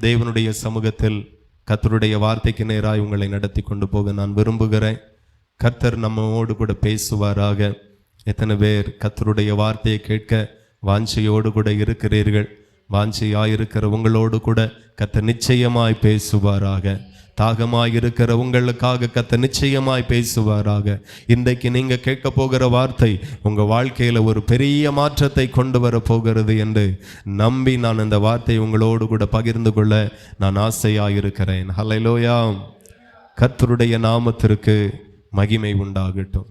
தேவனுடைய சமூகத்தில் கர்த்தருடைய வார்த்தைக்கு நேராய் உங்களை நடத்தி கொண்டு போக நான் விரும்புகிறேன். கர்த்தர் நம்மோடு கூட பேசுவாராக. எத்தனை பேர் கர்த்தருடைய வார்த்தையை கேட்க வாஞ்சையோடு கூட இருக்கிறீர்கள்? வாஞ்சையாயிருக்கிற உங்களோடு கூட கர்த்தர் நிச்சயமாய் பேசுவாராக. தாகமாய் இருக்கிற உங்களுக்காக கர்த்தர் நிச்சயமாய் பேசுவாராக. இன்றைக்கு நீங்க கேட்க போகிற வார்த்தை உங்க வாழ்க்கையில ஒரு பெரிய மாற்றத்தை கொண்டு வர போகிறது என்று நம்பி நான் இந்த வார்த்தையை உங்களோடு கூட பகிர்ந்து கொள்ள நான் ஆசையாயிருக்கிறேன். ஹல்லேலூயா. கர்த்தருடைய நாமத்திற்கு மகிமை உண்டாகட்டும்.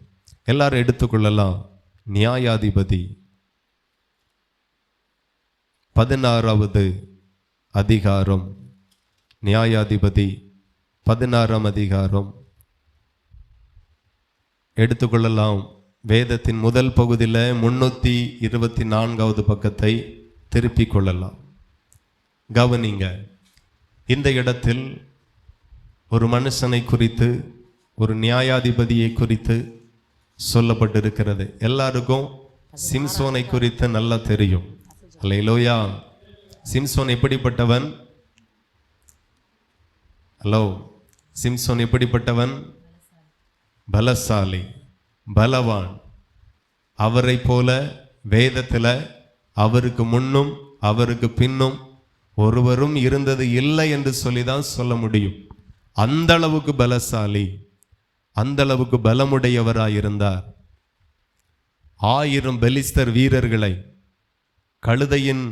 எல்லாரும் எடுத்துக்கொள்ளலாம். நியாயாதிபதி 16வது அதிகாரம். நியாயாதிபதி 16ஆம் அதிகாரம் எடுத்துக்கொள்ளலாம். வேதத்தின் முதல் பகுதியில் 324வது பக்கத்தை திருப்பிக் கொள்ளலாம். கவனிங்க. இந்த இடத்தில் ஒரு மனுஷனை குறித்து, ஒரு நியாயாதிபதியை குறித்து சொல்லப்பட்டிருக்கிறது. எல்லாருக்கும் சிம்சோனை குறித்து நல்லா தெரியும். அல்லேலூயா. சிம்சோன் எப்படிப்பட்டவன்? ஹலோ, சிம்சோன் எப்படிப்பட்டவன்? பலசாலி, பலவான். அவரை போல வேதத்தில் அவருக்கு முன்னும் அவருக்கு பின்னும் ஒருவரும் இருந்தது இல்லை என்று சொல்லிதான் சொல்ல முடியும். அந்த அளவுக்கு பலசாலி, அந்த அளவுக்கு பலமுடையவராயிருந்தார். 1000 பெலிஸ்தர் வீரர்களை கழுதையின்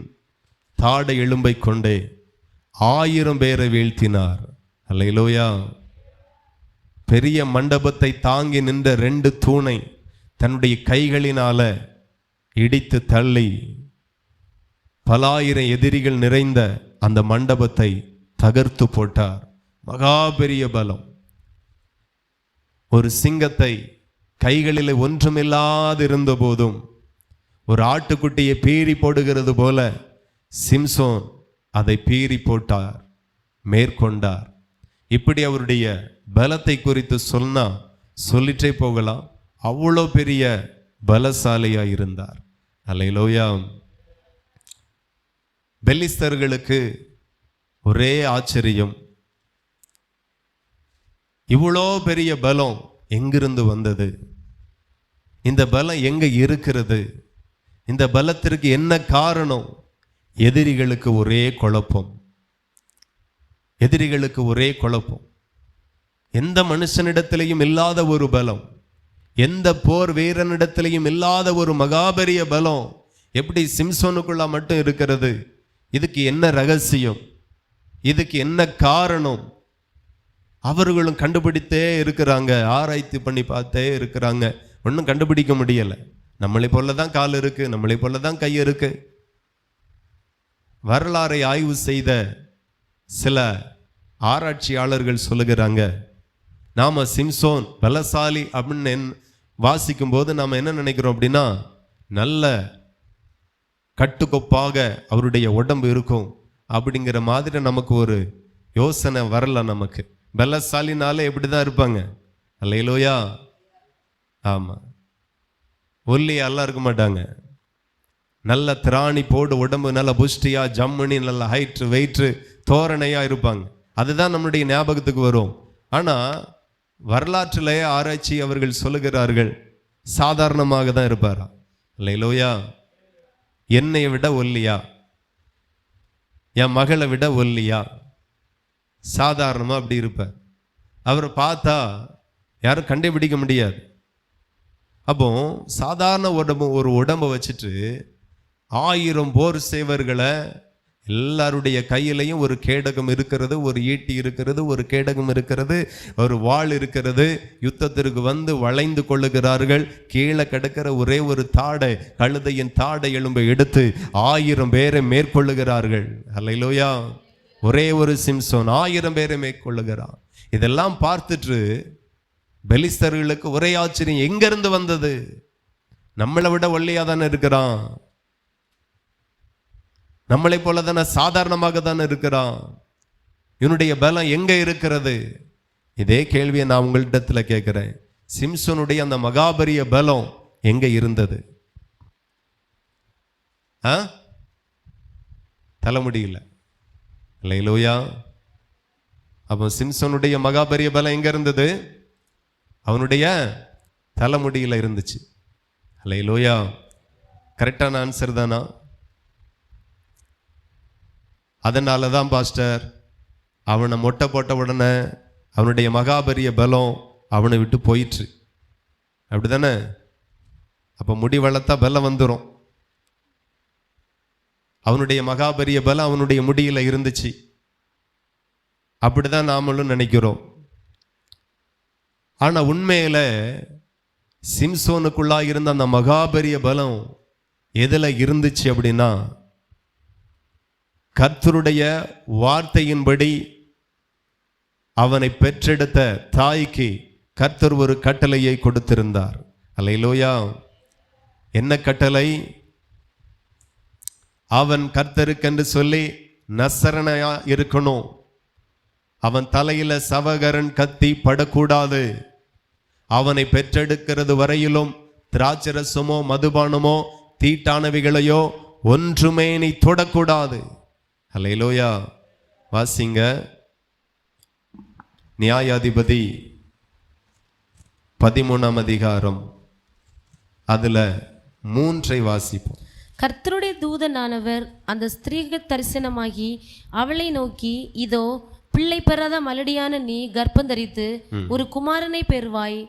தாடை எலும்பை கொண்டே 1000 பேரை வீழ்த்தினார். அல்லேலூயா. பெரிய மண்டபத்தை தாங்கி நின்ற 2 தூணை தன்னுடைய கைகளினால இடித்து தள்ளி பலாயிரம் எதிரிகள் நிறைந்த அந்த மண்டபத்தை தகர்த்து போட்டார். மகா பெரிய பலம். ஒரு சிங்கத்தை கைகளில் ஒன்றுமில்லாதிருந்த போதும் ஒரு ஆட்டுக்குட்டியை பீறி போடுகிறது போல சிம்சோன் அதை பீறி போட்டார், மேற்கொண்டார். இப்படி அவருடைய பலத்தை குறித்து சொன்னா சொல்லிட்டே போகலாம். அவ்வளோ பெரிய பலசாலியா இருந்தார். அல்லேலூயா. பெலிஸ்தர்களுக்கு ஒரே ஆச்சரியம், இவ்வளோ பெரிய பலம் எங்கிருந்து வந்தது? இந்த பலம் எங்க இருக்கிறது? இந்த பலத்திற்கு என்ன காரணம்? எதிரிகளுக்கு ஒரே குழப்பம், எதிரிகளுக்கு ஒரே குழப்பம். எந்த மனுஷனிடத்திலையும் இல்லாத ஒரு பலம், எந்த போர் வீரனிடத்திலையும் இல்லாத ஒரு மகாபெரிய பலம் எப்படி சிம்சோனுக்குள்ள மட்டும் இருக்கிறது? இதுக்கு என்ன ரகசியம்? இதுக்கு என்ன காரணம்? அவர்களும் கண்டுபிடித்தே இருக்கிறாங்க, ஆராய்ச்சி பண்ணி பார்த்தே இருக்கிறாங்க. ஒன்றும் கண்டுபிடிக்க முடியலை. நம்மளை போல தான் கால் இருக்கு, நம்மளை போல தான் கை இருக்கு. வரலாறை ஆய்வு செய்த சில ஆராய்ச்சியாளர்கள் சொல்லுகிறாங்க, நாம சிம்சோன் பலசாலி அப்படின்னு வாசிக்கும் போது நாம என்ன நினைக்கிறோம் அப்படின்னா, நல்ல கட்டுக்கொப்பாக அவருடைய உடம்பு இருக்கும் அப்படிங்கிற மாதிரி நமக்கு ஒரு யோசனை வரல. நமக்கு பலசாலினாலே எப்படிதான் இருப்பாங்க? அல்லேலூயா. ஆமா, ஒல்லியா இருக்க மாட்டாங்க. நல்ல திராணி போடு உடம்பு, நல்ல புஷ்டியா ஜம்முனி, நல்ல ஹைட்டு வெயிட்டு தோரணையா இருப்பாங்க. அதுதான் நம்முடைய ஞாபகத்துக்கு வரும். ஆனா வரலாற்றிலே ஆராய்ச்சி அவர்கள் சொல்லுகிறார்கள், சாதாரணமாக தான் இருப்பாரா. அல்லேலூயா. என்னை விட ஒல்லியா, என் மகளை விட ஒல்லியா, சாதாரணமா அப்படி இருப்பார். அவரை பார்த்தா யாரும் கண்டுபிடிக்க முடியாது. அப்போ சாதாரண ஒரு உடம்பை வச்சுட்டு 1000 போர் சேவர்களை, எல்லாருடைய கையிலையும் ஒரு கேடகம் இருக்கிறது, ஒரு ஈட்டி இருக்கிறது, ஒரு கேடகம் இருக்கிறது, ஒரு வாள் இருக்கிறது. யுத்தத்திற்கு வந்து வளைந்து கொள்ளுகிறார்கள். கீழே கிடக்கிற ஒரே ஒரு தாடை, கழுதையின் தாடை எலும்பை எடுத்து 1000 பேரை மேற்கொள்ளுகிறார்கள். அல்லேலூயா. ஒரே ஒரு சிம்சோன் 1000 பேரை மேற்கொள்ளுகிறான். இதெல்லாம் பார்த்துட்டு பெலிஸ்தர்களுக்கு ஒரே ஆச்சரியம், எங்க இருந்து வந்தது? நம்மளை விட ஒல்லியா தானே இருக்கிறான், நம்மளை போல தானே சாதாரணமாக தானே இருக்கிறான், இவனுடைய பலம் எங்க இருக்கிறது? இதே கேள்வியை நான் உங்களிடத்துல கேட்கிறேன். சிம்சோனுடைய அந்த மகாபரிய பலம் எங்க இருந்தது? தலைமுடியில் அல்லேலூயா. அப்போ சிம்சோனுடைய மகாபரிய பலம் எங்க இருந்தது? அவனுடைய தலைமுடியில் இருந்துச்சு. அல்லேலூயா. கரெக்டான ஆன்சர் தானா? அதனால தான் பாஸ்டர் அவனை மொட்டை போட்ட உடனே அவனுடைய மகாபரிய பலம் அவனை விட்டு போயிற்று. அப்படிதானே? அப்போ முடி வளர்த்தா பலம் வந்துடும். அவனுடைய மகாபரிய பலம் அவனுடைய முடியில இருந்துச்சு. அப்படிதான் நாமளும் நினைக்கிறோம். ஆனா உண்மையில சிம்சோனுக்குள்ளா இருந்த அந்த மகாபரிய பலம் எதுல இருந்துச்சு அப்படின்னா, கர்த்தருடைய வார்த்தையின்படி அவனை பெற்றெடுத்த தாய்க்கு கர்த்தர் ஒரு கட்டளையை கொடுத்திருந்தார். அல்லேலூயா. என்ன கட்டளை? அவன் கர்த்தருக்கென்று சொல்லி நசரணையா இருக்கணும். அவன் தலையில சவகரன் கத்தி படக்கூடாது. அவனை பெற்றெடுக்கிறது வரையிலும் திராட்சரசமோ மதுபானமோ தீட்டானவைகளையோ ஒன்றுமே நீ தொடக்கூடாது. அல்லேலூயா. வாசிங்க நியாயாதிபதி 13ஆம் அதிகாரம், அதுல 3 வாசிப்போம். கர்த்தருடைய தூதனானவர் அந்த ஸ்திரீக்கு தரிசனமாகி அவளை நோக்கி, இதோ பிள்ளை பெறாத மலடியான நீ கர்ப்பந்தரித்து ஒரு குமாரனை பெறுவாய்.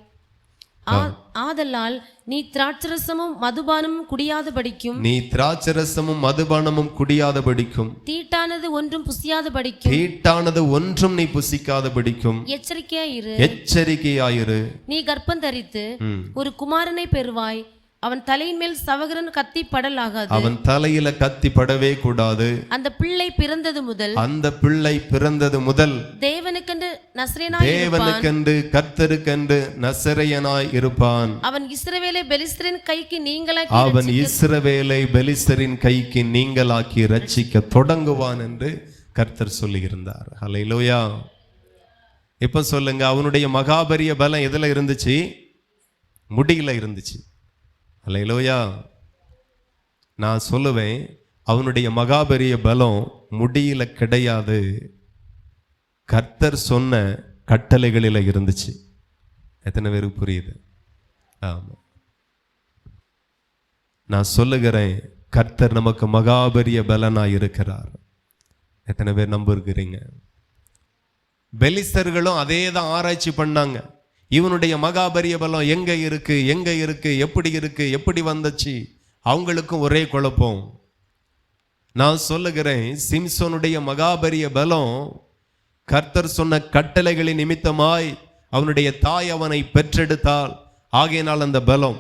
ஆதலால் நீ திராட்சரசமும் மதுபானமும் குடியாதபடிக்கும் தீட்டானது ஒன்றும் புசியாதபடிக்கும் நீ புசிக்காதபடிக்கும் எச்சரிக்கையாயிரு. நீ கர்ப்பந்தரித்து ஒரு குமாரனை பெறுவாய். அவன் தலையின் மேல் சவகரன் கத்தி படலாகாது. அவன் தலையில கத்தி படவே கூடாது. அந்த பிள்ளை பிறந்தது முதல் தேவனுக்கென்று கர்த்தருக்கென்று நசரேயனாய் இருப்பான். அவன் இஸ்ரவேலை பெலிஸ்தரின் கைக்கு நீங்களாக்கி ரட்சிக்க தொடங்குவான் என்று கர்த்தர் சொல்லியிருந்தார். ஹல்லேலூயா. இப்ப சொல்லுங்க, அவனுடைய மகாபரிய பலம் எதுல இருந்துச்சு? முடியில இருந்துச்சு. அல்லேலூயா. நான் சொல்லுவேன், அவனுடைய மகாபரிய பலம் முடியில கிடையாது, கர்த்தர் சொன்ன கட்டளைகளில் இருந்துச்சு. எத்தனை பேருக்கு புரியுது? ஆமா, நான் சொல்லுகிறேன், கர்த்தர் நமக்கு மகாபரிய பலனாய் இருக்கிறார். எத்தனை பேர் நம்புகிறீங்க? பெலிஸ்தர்களும் அதே தான் ஆராய்ச்சி பண்ணாங்க. இவனுடைய மகாபரிய பலம் எங்க இருக்கு, எப்படி வந்துச்சு? அவங்களுக்கும் ஒரே குழப்பம். நான் சொல்லுகிறேன், சிம்சோனுடைய மகாபரிய பலம் கர்த்தர் சொன்ன கட்டளைகளின் நிமித்தமாய் அவனுடைய தாய் அவனை பெற்றெடுத்தாள். ஆகையினால் அந்த பலம்,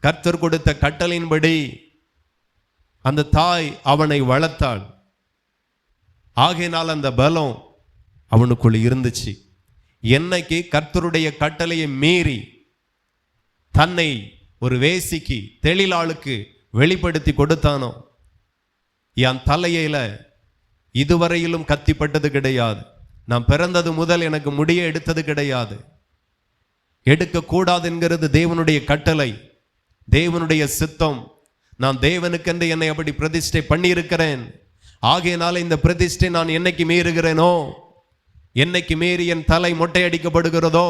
கர்த்தர் கொடுத்த கட்டளையின்படி அந்த தாய் அவனை வளர்த்தாள். ஆகையினால் அந்த பலம் அவனுக்குள் இருந்துச்சு. என்னைக்கு கர்த்தருடைய கட்டளையை மீறி தன்னை ஒரு வேசிக்கு, தெளிலாளுக்கு வெளிப்படுத்தி கொடுத்தானோ, என் தலையில இதுவரையிலும் கத்திப்பட்டது கிடையாது. நான் பிறந்தது முதல் எனக்கு முடிய எடுத்தது கிடையாது. எடுக்கக்கூடாது என்கிறது தேவனுடைய கட்டளை, தேவனுடைய சித்தம். நான் தேவனுக்கென்று என்னை அப்படி பிரதிஷ்டை பண்ணியிருக்கிறேன். ஆகையினால இந்த பிரதிஷ்டை நான் என்னைக்கு மீறுகிறேனோ, என்னைக்கு மீறி என் தலை மொட்டையடிக்கப்படுகிறதோ,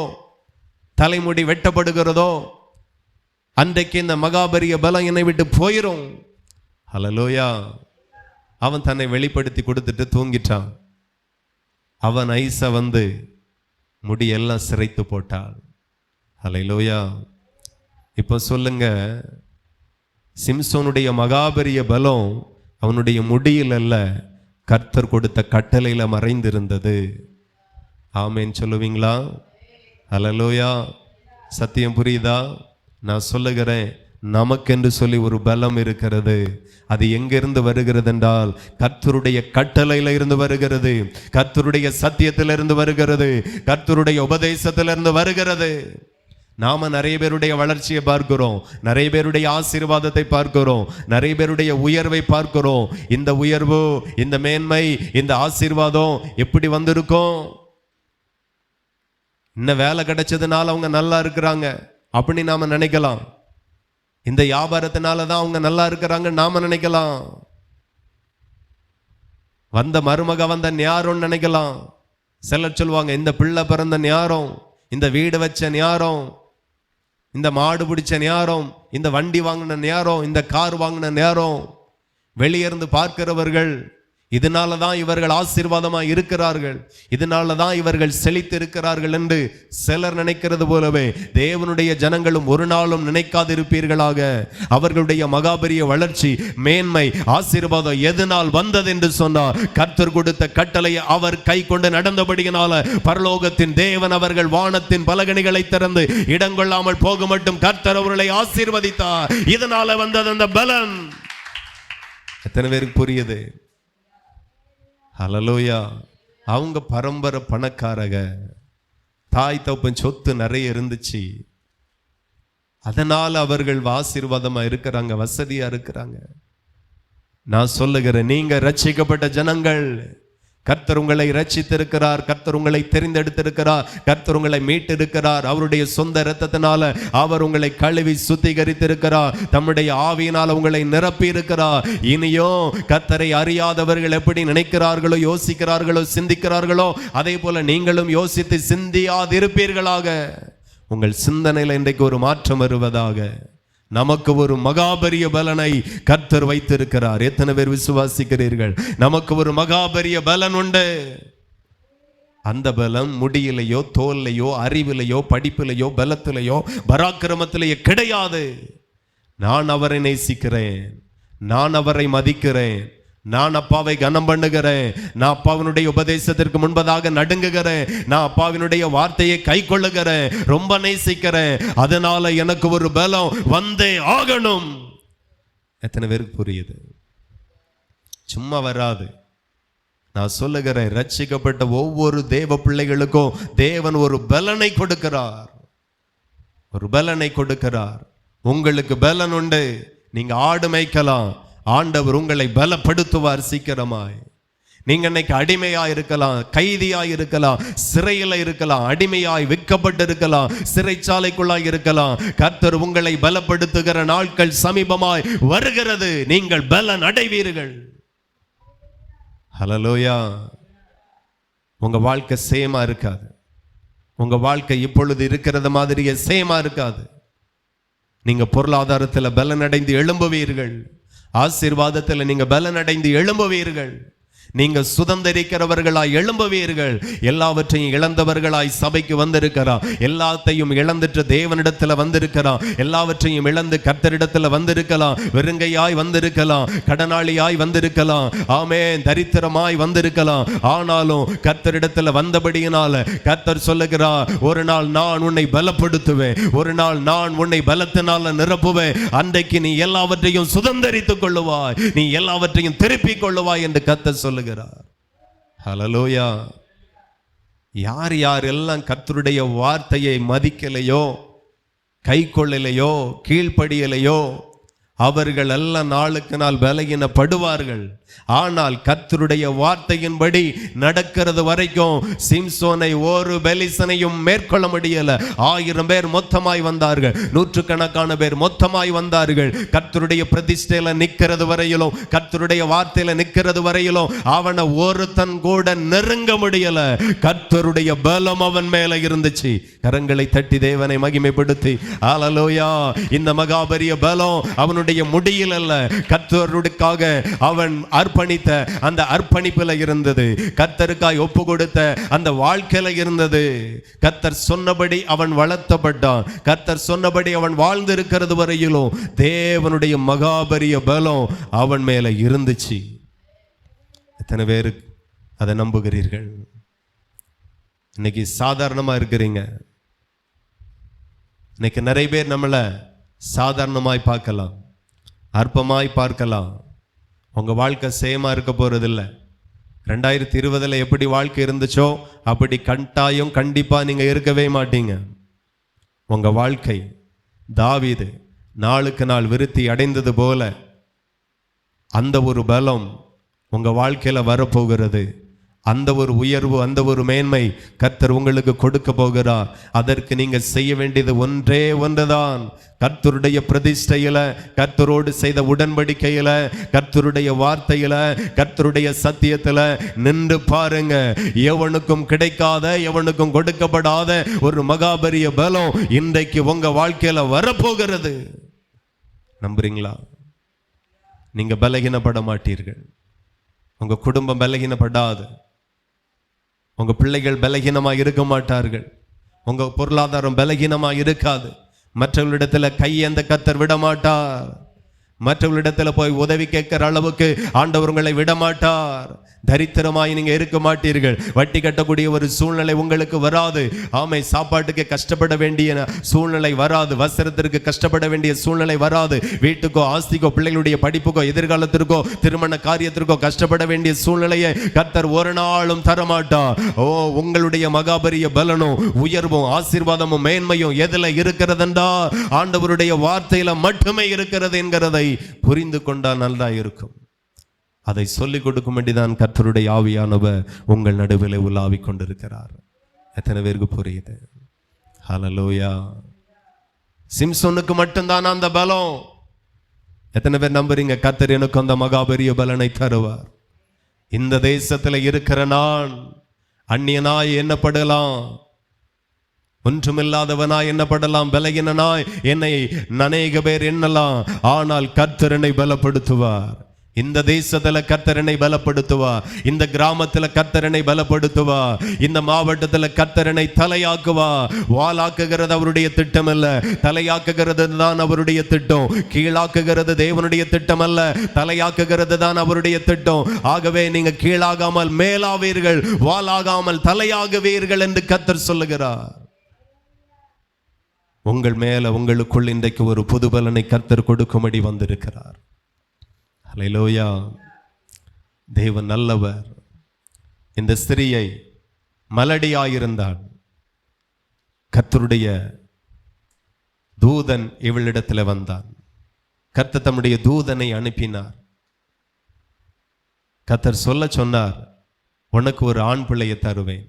தலைமுடி வெட்டப்படுகிறதோ, அன்றைக்கு இந்த மகாபரிய பலம் என்னை விட்டு போயிரும். ஹல்லேலூயா. அவன் தன்னை வெளிப்படுத்தி கொடுத்துட்டு தூங்கிட்டான். அவன் ஐசா வந்து முடியெல்லாம் சிரைத்து போட்டாள். ஹல்லேலூயா. இப்போ சொல்லுங்க, சிம்சோனுடைய மகாபரிய பலம் அவனுடைய முடியில் அல்ல, கர்த்தர் கொடுத்த கட்டளையில மறைந்திருந்தது. ஆமேன் சொல்லுவீங்களா? ஹல்லேலூயா. சத்தியம் புரியுதா? நான் சொல்லுகிறேன், நமக்கென்று சொல்லி ஒரு பலம் இருக்கிறது. அது எங்கிருந்து வருகிறது என்றால், கர்த்தருடைய கட்டளையில இருந்து வருகிறது, கர்த்தருடைய சத்தியத்திலிருந்து வருகிறது, கர்த்தருடைய உபதேசத்திலிருந்து வருகிறது. நாம நிறைய பேருடைய வளர்ச்சியை பார்க்கிறோம், நிறைய பேருடைய ஆசீர்வாதத்தை பார்க்கிறோம், நிறைய பேருடைய உயர்வை பார்க்கிறோம். இந்த உயர்வு, இந்த மேன்மை, இந்த ஆசீர்வாதம் எப்படி வந்திருக்கும்? இன்னும் வேலை கிடைச்சதுனால அவங்க நல்லா இருக்கிறாங்க அப்படின்னு நாம நினைக்கலாம். இந்த வியாபாரத்தினால தான் அவங்க நல்லா இருக்கிறாங்க நாம நினைக்கலாம். வந்த மருமக வந்த ஞாரம் நினைக்கலாம். சிலர் சொல்லுவாங்க, இந்த பிள்ளை பிறந்த ஞாரம், இந்த வீடு வச்ச ஞாரம், இந்த மாடு பிடிச்ச ஞாரம், இந்த வண்டி வாங்கின ஞாரம், இந்த கார் வாங்கின ஞாரம். வெளியிருந்து பார்க்கிறவர்கள் இதனால தான் இவர்கள் ஆசீர்வாதமாக இருக்கிறார்கள், இதனால தான் இவர்கள் செழித்து இருக்கிறார்கள் என்று சிலர் நினைக்கிறது போலவே தேவனுடைய ஜனங்களும் ஒரு நாளும் நினைக்காதிருப்பீர்களாக. அவர்களுடைய மகாபெரிய வளர்ச்சி, மேன்மை, ஆசீர்வாதம் எதனால் வந்தது என்று சொன்னார், கர்த்தர் கொடுத்த கட்டளையை அவர் கை கொண்டு நடந்தபடியினால பரலோகத்தின் தேவன் அவர்கள் வானத்தின் பலகணிகளை திறந்து இடங்கொள்ளாமல் போக மட்டும் கர்த்தர் அவர்களை ஆசீர்வதித்தார். இதனால வந்தது அந்த பலன். எத்தனை பேருக்கு புரியுது? ஹல்லேலூயா. அவங்க பரம்பரை பணக்காரங்க, தாய் தகப்பன் சொத்து நிறைய இருந்துச்சு, அதனால அவர்கள் ஆசீர்வாதமா இருக்கிறாங்க, வசதியா இருக்கிறாங்க. நான் சொல்லுகிறேன், நீங்க ரட்சிக்கப்பட்ட ஜனங்கள், கர்த்தர் உங்களை ரட்சித்திருக்கிறார், கர்த்தர் உங்களை தெரிந்தெடுத்திருக்கிறார், கர்த்தர் உங்களை மீட்டிருக்கிறார். அவருடைய சொந்த இரத்தத்தினால அவர் உங்களை கழுவி சுத்திகரித்திருக்கிறார், தம்முடைய ஆவியினால் உங்களை நிரப்பி இருக்கிறார். இனியும் கர்த்தரை அறியாதவர்கள் எப்படி நினைக்கிறார்களோ, யோசிக்கிறார்களோ, சிந்திக்கிறார்களோ, அதே போல நீங்களும் யோசித்து சிந்தியாதிருப்பீர்களாக. உங்கள் சிந்தனையில் இன்றைக்கு ஒரு மாற்றம் வருவதாக. நமக்கு ஒரு மகாபரிய பலனை கர்த்தர் வைத்திருக்கிறார். எத்தனை பேர் விசுவாசிக்கிறீர்கள்? நமக்கு ஒரு மகாபரிய பலன் உண்டு. அந்த பலம் முடியிலையோ, தோல்லையோ, அறிவிலையோ, படிப்பிலையோ, பலத்திலையோ, பராக்கிரமத்திலேயோ கிடையாது. நான் அவரை நேசிக்கிறேன், நான் அவரை மதிக்கிறேன், நான் அப்பாவை கனம் பண்ணுகிறேன், நான் அப்பாவினுடைய உபதேசத்திற்கு முன்பதாக நடுங்குகிறேன், நான் அப்பாவினுடைய வார்த்தையை கை கொள்ளுகிறேன், ரொம்ப நேசிக்கிறேன், அதனால எனக்கு ஒரு பலம் வந்தே ஆகணும். எத்தனை பேருக்கு புரியுது? சும்மா வராது. நான் சொல்லுகிறேன், ரட்சிக்கப்பட்ட ஒவ்வொரு தேவ பிள்ளைகளுக்கும் தேவன் ஒரு பலனை கொடுக்கிறார், ஒரு பலனை கொடுக்கிறார். உங்களுக்கு பலன் உண்டு, நீங்க ஆடு மேய்க்கலாம், ஆண்டவர் உங்களை பலப்படுத்துவார் சீக்கிரமாய். நீங்க இன்னைக்கு அடிமையா இருக்கலாம், கைதியா இருக்கலாம், சிறையில் இருக்கலாம், அடிமையாய் விற்கப்பட்டு இருக்கலாம், சிறைச்சாலைக்குள்ளாய் இருக்கலாம். கர்த்தர் உங்களை பலப்படுத்துகிற நாட்கள் சமீபமாய் வருகிறது. நீங்கள் பலன் அடைவீர்கள். ஹல்லேலூயா. உங்க வாழ்க்கை சேமா இருக்காது. உங்க வாழ்க்கை இப்பொழுது இருக்கிறது மாதிரியே சேமா இருக்காது. நீங்க பொருளாதாரத்தில் பலன் அடைந்து எழும்புவீர்கள், ஆசீர்வாதத்தில் நீங்க பலன் அடைந்து எழும்புவீர்கள், நீங்க சுதந்திரிக்கிறவர்களாய் எழும்புவீர்கள். எல்லாவற்றையும் இழந்தவர்களாய் சபைக்கு வந்திருக்கிறார், எல்லாத்தையும் இழந்துட்டு தேவனிடத்துல வந்திருக்கிறார், எல்லாவற்றையும் இழந்து கர்த்தரிடத்துல வந்திருக்கலாம், வெறுங்கையாய் வந்திருக்கலாம், கடனாளியாய் வந்திருக்கலாம், ஆமென், தரித்திரமாய் வந்திருக்கலாம். ஆனாலும் கர்த்தரிடத்துல வந்தபடியினால கர்த்தர் சொல்லுகிறார், ஒரு நாள் நான் உன்னை பலப்படுத்துவேன், ஒரு நாள் நான் உன்னை பலத்தினால நிரப்புவேன், அன்றைக்கு நீ எல்லாவற்றையும் சுதந்திரித்துக் கொள்ளுவாய், நீ எல்லாவற்றையும் திருப்பிக் கொள்ளுவாய் என்று கர்த்தர் சொல்லுகிறார். ஹல்லேலூயா. யார் யாரெல்லாம் கர்த்தருடைய வார்த்தையை மதிக்கலையோ, கை கொள்ளலையோ, கீழ்ப்படியலையோ, அவர்கள் எல்லாம் நாளுக்கு நாள் பலகீனப்படுவார்கள். ஆனால் கர்த்தருடைய வார்த்தையின்படி நடக்கிறது வரைக்கும் சிம்சோனை ஒரு பெலிசனையும் மேற்கொள்ள முடியல. 1000 பேர் மொத்தமாய் வந்தார்கள், 100கணக்கான பேர் மொத்தமாய் வந்தார்கள். கர்த்தருடைய பிரதிஷ்டையில நிக்கிறது வரையிலும், கர்த்தருடைய வார்த்தையில நிக்கிறது வரையிலும் அவனை ஒருத்தன் கூட நெருங்க முடியல. கர்த்தருடைய பலம் அவன் மேல இருந்துச்சு. கரங்களை தட்டி தேவனை மகிமைப்படுத்தி ஹல்லேலூயா. இந்த மகாபரிய பலம் அவனுடைய முடியில் அல்ல, கர்த்தருக்காக அவன் அர்ப்பணித்த அந்த அர்ப்பணிப்பில் இருந்தது, கர்த்தருக்காய் ஒப்பு கொடுத்த அந்த வாழ்க்கையில இருந்தது. கர்த்தர் சொன்னபடி அவன் வளர்த்தப்பட்டான், கர்த்தர் சொன்னபடி அவன் வாழ்ந்திருக்கிறது வரையிலும் தேவனுடைய மகாபரிய பலம் அவன் மேல இருந்துச்சு. எத்தனை பேர் அதை நம்புகிறீர்கள்? இன்னைக்கு சாதாரணமா இருக்கிறீங்க. இன்னைக்கு நிறைய பேர் நம்மள சாதாரணமாய் பார்க்கலாம், அற்பமாய் பார்க்கலாம். உங்க வாழ்க்கை சேமா இருக்க போறதில்லை. 2020 எப்படி வாழ்க்கை இருந்துச்சோ அப்படி கண்டிப்பா நீங்க இருக்கவே மாட்டீங்க. உங்க வாழ்க்கை தாவீது நாளுக்கு நாள் விருத்தி அடைந்தது போல அந்த ஒரு பலம் உங்க வாழ்க்கையில வரப்போகிறது. அந்த ஒரு உயர்வு, அந்த ஒரு மேன்மை கர்த்தர் உங்களுக்கு கொடுக்க போகிறார். அதற்கு நீங்க செய்ய வேண்டியது ஒன்றே ஒன்றுதான். கர்த்தருடைய பிரதிஷ்டையில, கர்த்தரோடு செய்த உடன்படிக்கையில, கர்த்தருடைய வார்த்தையில, கர்த்தருடைய சத்தியத்துல நின்று பாருங்க. எவனுக்கும் கிடைக்காத, எவனுக்கும் கொடுக்கப்படாத ஒரு மகாபரிய பலம் இன்றைக்கு உங்க வாழ்க்கையில வரப்போகிறது. நம்புறீங்களா? நீங்க பலகீனப்பட மாட்டீர்கள். உங்க குடும்பம் பலகீனப்படாது. உங்க பிள்ளைகள் பலகீனமாக இருக்க மாட்டார்கள். உங்க பொருளாதாரம் பலகீனமாக இருக்காது. மற்றவர்களிடத்துல கையேந்த கர்த்தர் விட மாட்டார். மற்றவர்களிடத்துல போய் உதவி கேட்கிற அளவுக்கு ஆண்டவர் உங்களை விட மாட்டார். தரித்திரமாய் நீங்க இருக்க மாட்டீர்கள். வட்டி கட்டக்கூடிய ஒரு சூழ்நிலை உங்களுக்கு வராது. ஆமை, சாப்பாட்டுக்கு கஷ்டப்பட வேண்டிய சூழ்நிலை வராது. வஸ்திரத்திற்கு கஷ்டப்பட வேண்டிய சூழ்நிலை வராது. வீட்டுக்கோ, ஆஸ்திக்கோ, பிள்ளைகளுடைய படிப்புக்கோ, எதிர்காலத்திற்கோ, திருமண காரியத்திற்கோ கஷ்டப்பட வேண்டிய சூழ்நிலையை கர்த்தர் ஒரு நாளும் தரமாட்டார். உங்களுடைய மகாபரிய பலனும் உயர்வும் ஆசீர்வாதமும் மேன்மையும் எதுல இருக்கிறதுண்டா? ஆண்டவருடைய வார்த்தையில மட்டுமே இருக்கிறது என்கிறதை புரிந்து கொண்டால் நல்லா இருக்கும். அதை சொல்லிக் கொடுக்கும் வேண்டிதான் கர்த்தருடைய ஆவியானவர் உங்கள் நடுவில் உலாவிக் கொண்டிருக்கிறார். எத்தனை பேருக்கு புரியுது? ஹல்லேலூயா. சிம்சோனுக்கு மட்டும்தான் அந்த பலம். எத்தனை பேர் நம்புறீங்க கர்த்தர் எனக்கு அந்த மகாபரிய பலனை தருவார்? இந்த தேசத்துல இருக்கிற நான் அந்நியனாய் எண்ணப்படலாம், ஒன்றுமில்லாதவனாய் எண்ணப்படலாம், பலகீனனாய் என்னை அநேக பேர் எண்ணலாம். ஆனால் கர்த்தர் என்னை பலப்படுத்துவார். இந்த தேசத்துல கர்த்தரனை பலப்படுத்துவார். இந்த கிராமத்துல கர்த்தரனை பலப்படுத்துவார். இந்த மாவட்டத்துல கர்த்தரனை தலையாக்குவார். வாளாக்குகிறது அவருடைய திட்டம் அல்ல, தலையாக்குகிறது தான் அவருடைய திட்டம். கீழாக்குகிறது தேவனுடைய திட்டம் அல்ல, தலையாக்குகிறது தான் அவருடைய திட்டம். ஆகவே நீங்க கீழாகாமல் மேலாவீர்கள், வாளாகாமல் தலையாகுவீர்கள் என்று கர்த்தர் சொல்லுகிறார். உங்கள் மேல, உங்களுக்குள் இன்றைக்கு ஒரு புது பலனை கர்த்தர் கொடுக்கும்படி வந்திருக்கிறார். ஹல்லேலூயா. தேவன் நல்லவர். இந்த ஸ்திரியை மலடியாயிருந்தாள். கர்த்தருடைய தூதன் இவளிடத்தில் வந்தான். கர்த்தர் தம்முடைய தூதனை அனுப்பினார். கர்த்தர் சொல்ல சொன்னார், உனக்கு ஒரு ஆண் பிள்ளையை தருவேன்.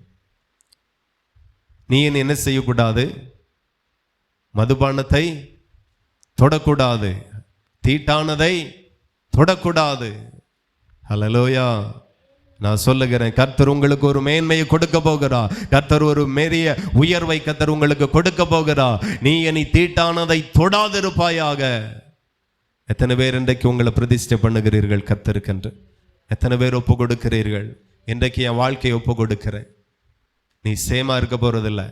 நீ என்ன செய்யக்கூடாது? மதுபானத்தை தொடக்கூடாது, தீட்டானதை தொடக்கூடாது. ஹல்லேலூயா. நான் சொல்லுகிறேன், கர்த்தர் உங்களுக்கு ஒரு மேன்மையை கொடுக்க போகிறார். கர்த்தர் ஒரு பெரிய உயர்வை கர்த்தர் உங்களுக்கு கொடுக்க போகிறார். நீ இனி தீட்டானதை தொடாதிருப்பாயாக. எத்தனை பேர் இன்றைக்கு உங்களை பிரதிஷ்டை பண்ணுகிறீர்கள் கர்த்தருக்கென்று? எத்தனை பேர் ஒப்பு கொடுக்கிறீர்கள்? இன்றைக்கு என் வாழ்க்கையை ஒப்பு கொடுக்கிறேன். நீ சேமா இருக்க போறதில்லை.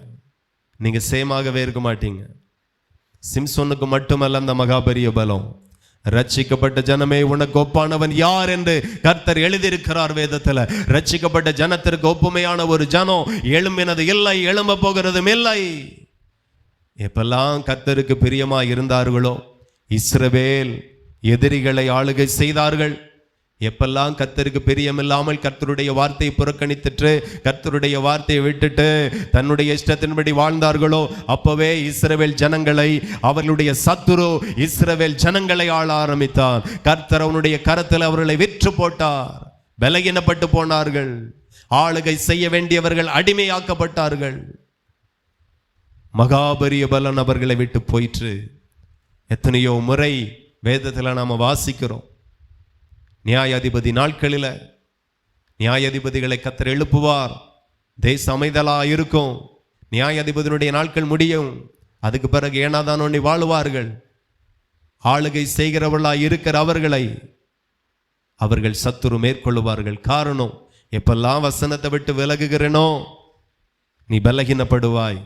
நீங்க சேமாகவே இருக்க மாட்டீங்க. சிம்சோனுக்கு மட்டுமல்ல அந்த மகாபரிய பலம். ரட்சிக்கப்பட்ட ஜனமே, உனக்கு ஒப்பானவன் யார் என்று கர்த்தர் எழுதியிருக்கிறார் வேதத்துல. ரட்சிக்கப்பட்ட ஜனத்திற்கு ஒப்புமையான ஒரு ஜனம் எழும்பினது இல்லை, எழும்ப போகிறதும் இல்லை. எப்பெல்லாம் கர்த்தருக்கு பிரியமா இருந்தார்களோ, இஸ்ரவேல் எதிரிகளை ஆளுகை செய்தார்கள். எப்பெல்லாம் கர்த்தருக்கு பிரியமில்லாமல் கர்த்தருடைய வார்த்தையை புறக்கணித்துட்டு, கர்த்தருடைய வார்த்தையை விட்டுட்டு தன்னுடைய இஷ்டத்தின்படி வாழ்ந்தார்களோ, அப்பவே இஸ்ரவேல் ஜனங்களை, அவர்களுடைய சத்துரு இஸ்ரவேல் ஜனங்களை ஆள ஆரம்பித்தார். கர்த்தர் அவனுடைய கரத்தில் அவர்களை விற்று போட்டார். பலகீனப்பட்டு போனார்கள். ஆளுகை செய்ய வேண்டியவர்கள் அடிமையாக்கப்பட்டார்கள். மகாபரிய பலன் அவர்களை விட்டு போயிற்று. எத்தனையோ முறை வேதத்தில் நாம வாசிக்கிறோம். நியாயாதிபதி நாட்களில் நியாயாதிபதிகளை கர்த்தர் எழுப்புவார். தேச அமைதலா இருக்கும். நியாயாதிபதியினுடைய நாட்கள் முடியும். அதுக்கு பிறகு ஏனாதான் ஒண்ணி வாழுவார்கள். ஆளுகை செய்கிறவர்களா இருக்கிற அவர்கள் சத்துரு மேற்கொள்ளுவார்கள். காரணம், எப்பெல்லாம் வசனத்தை விட்டு விலகுகிறேனோ நீ பலகீனப்படுவாய்.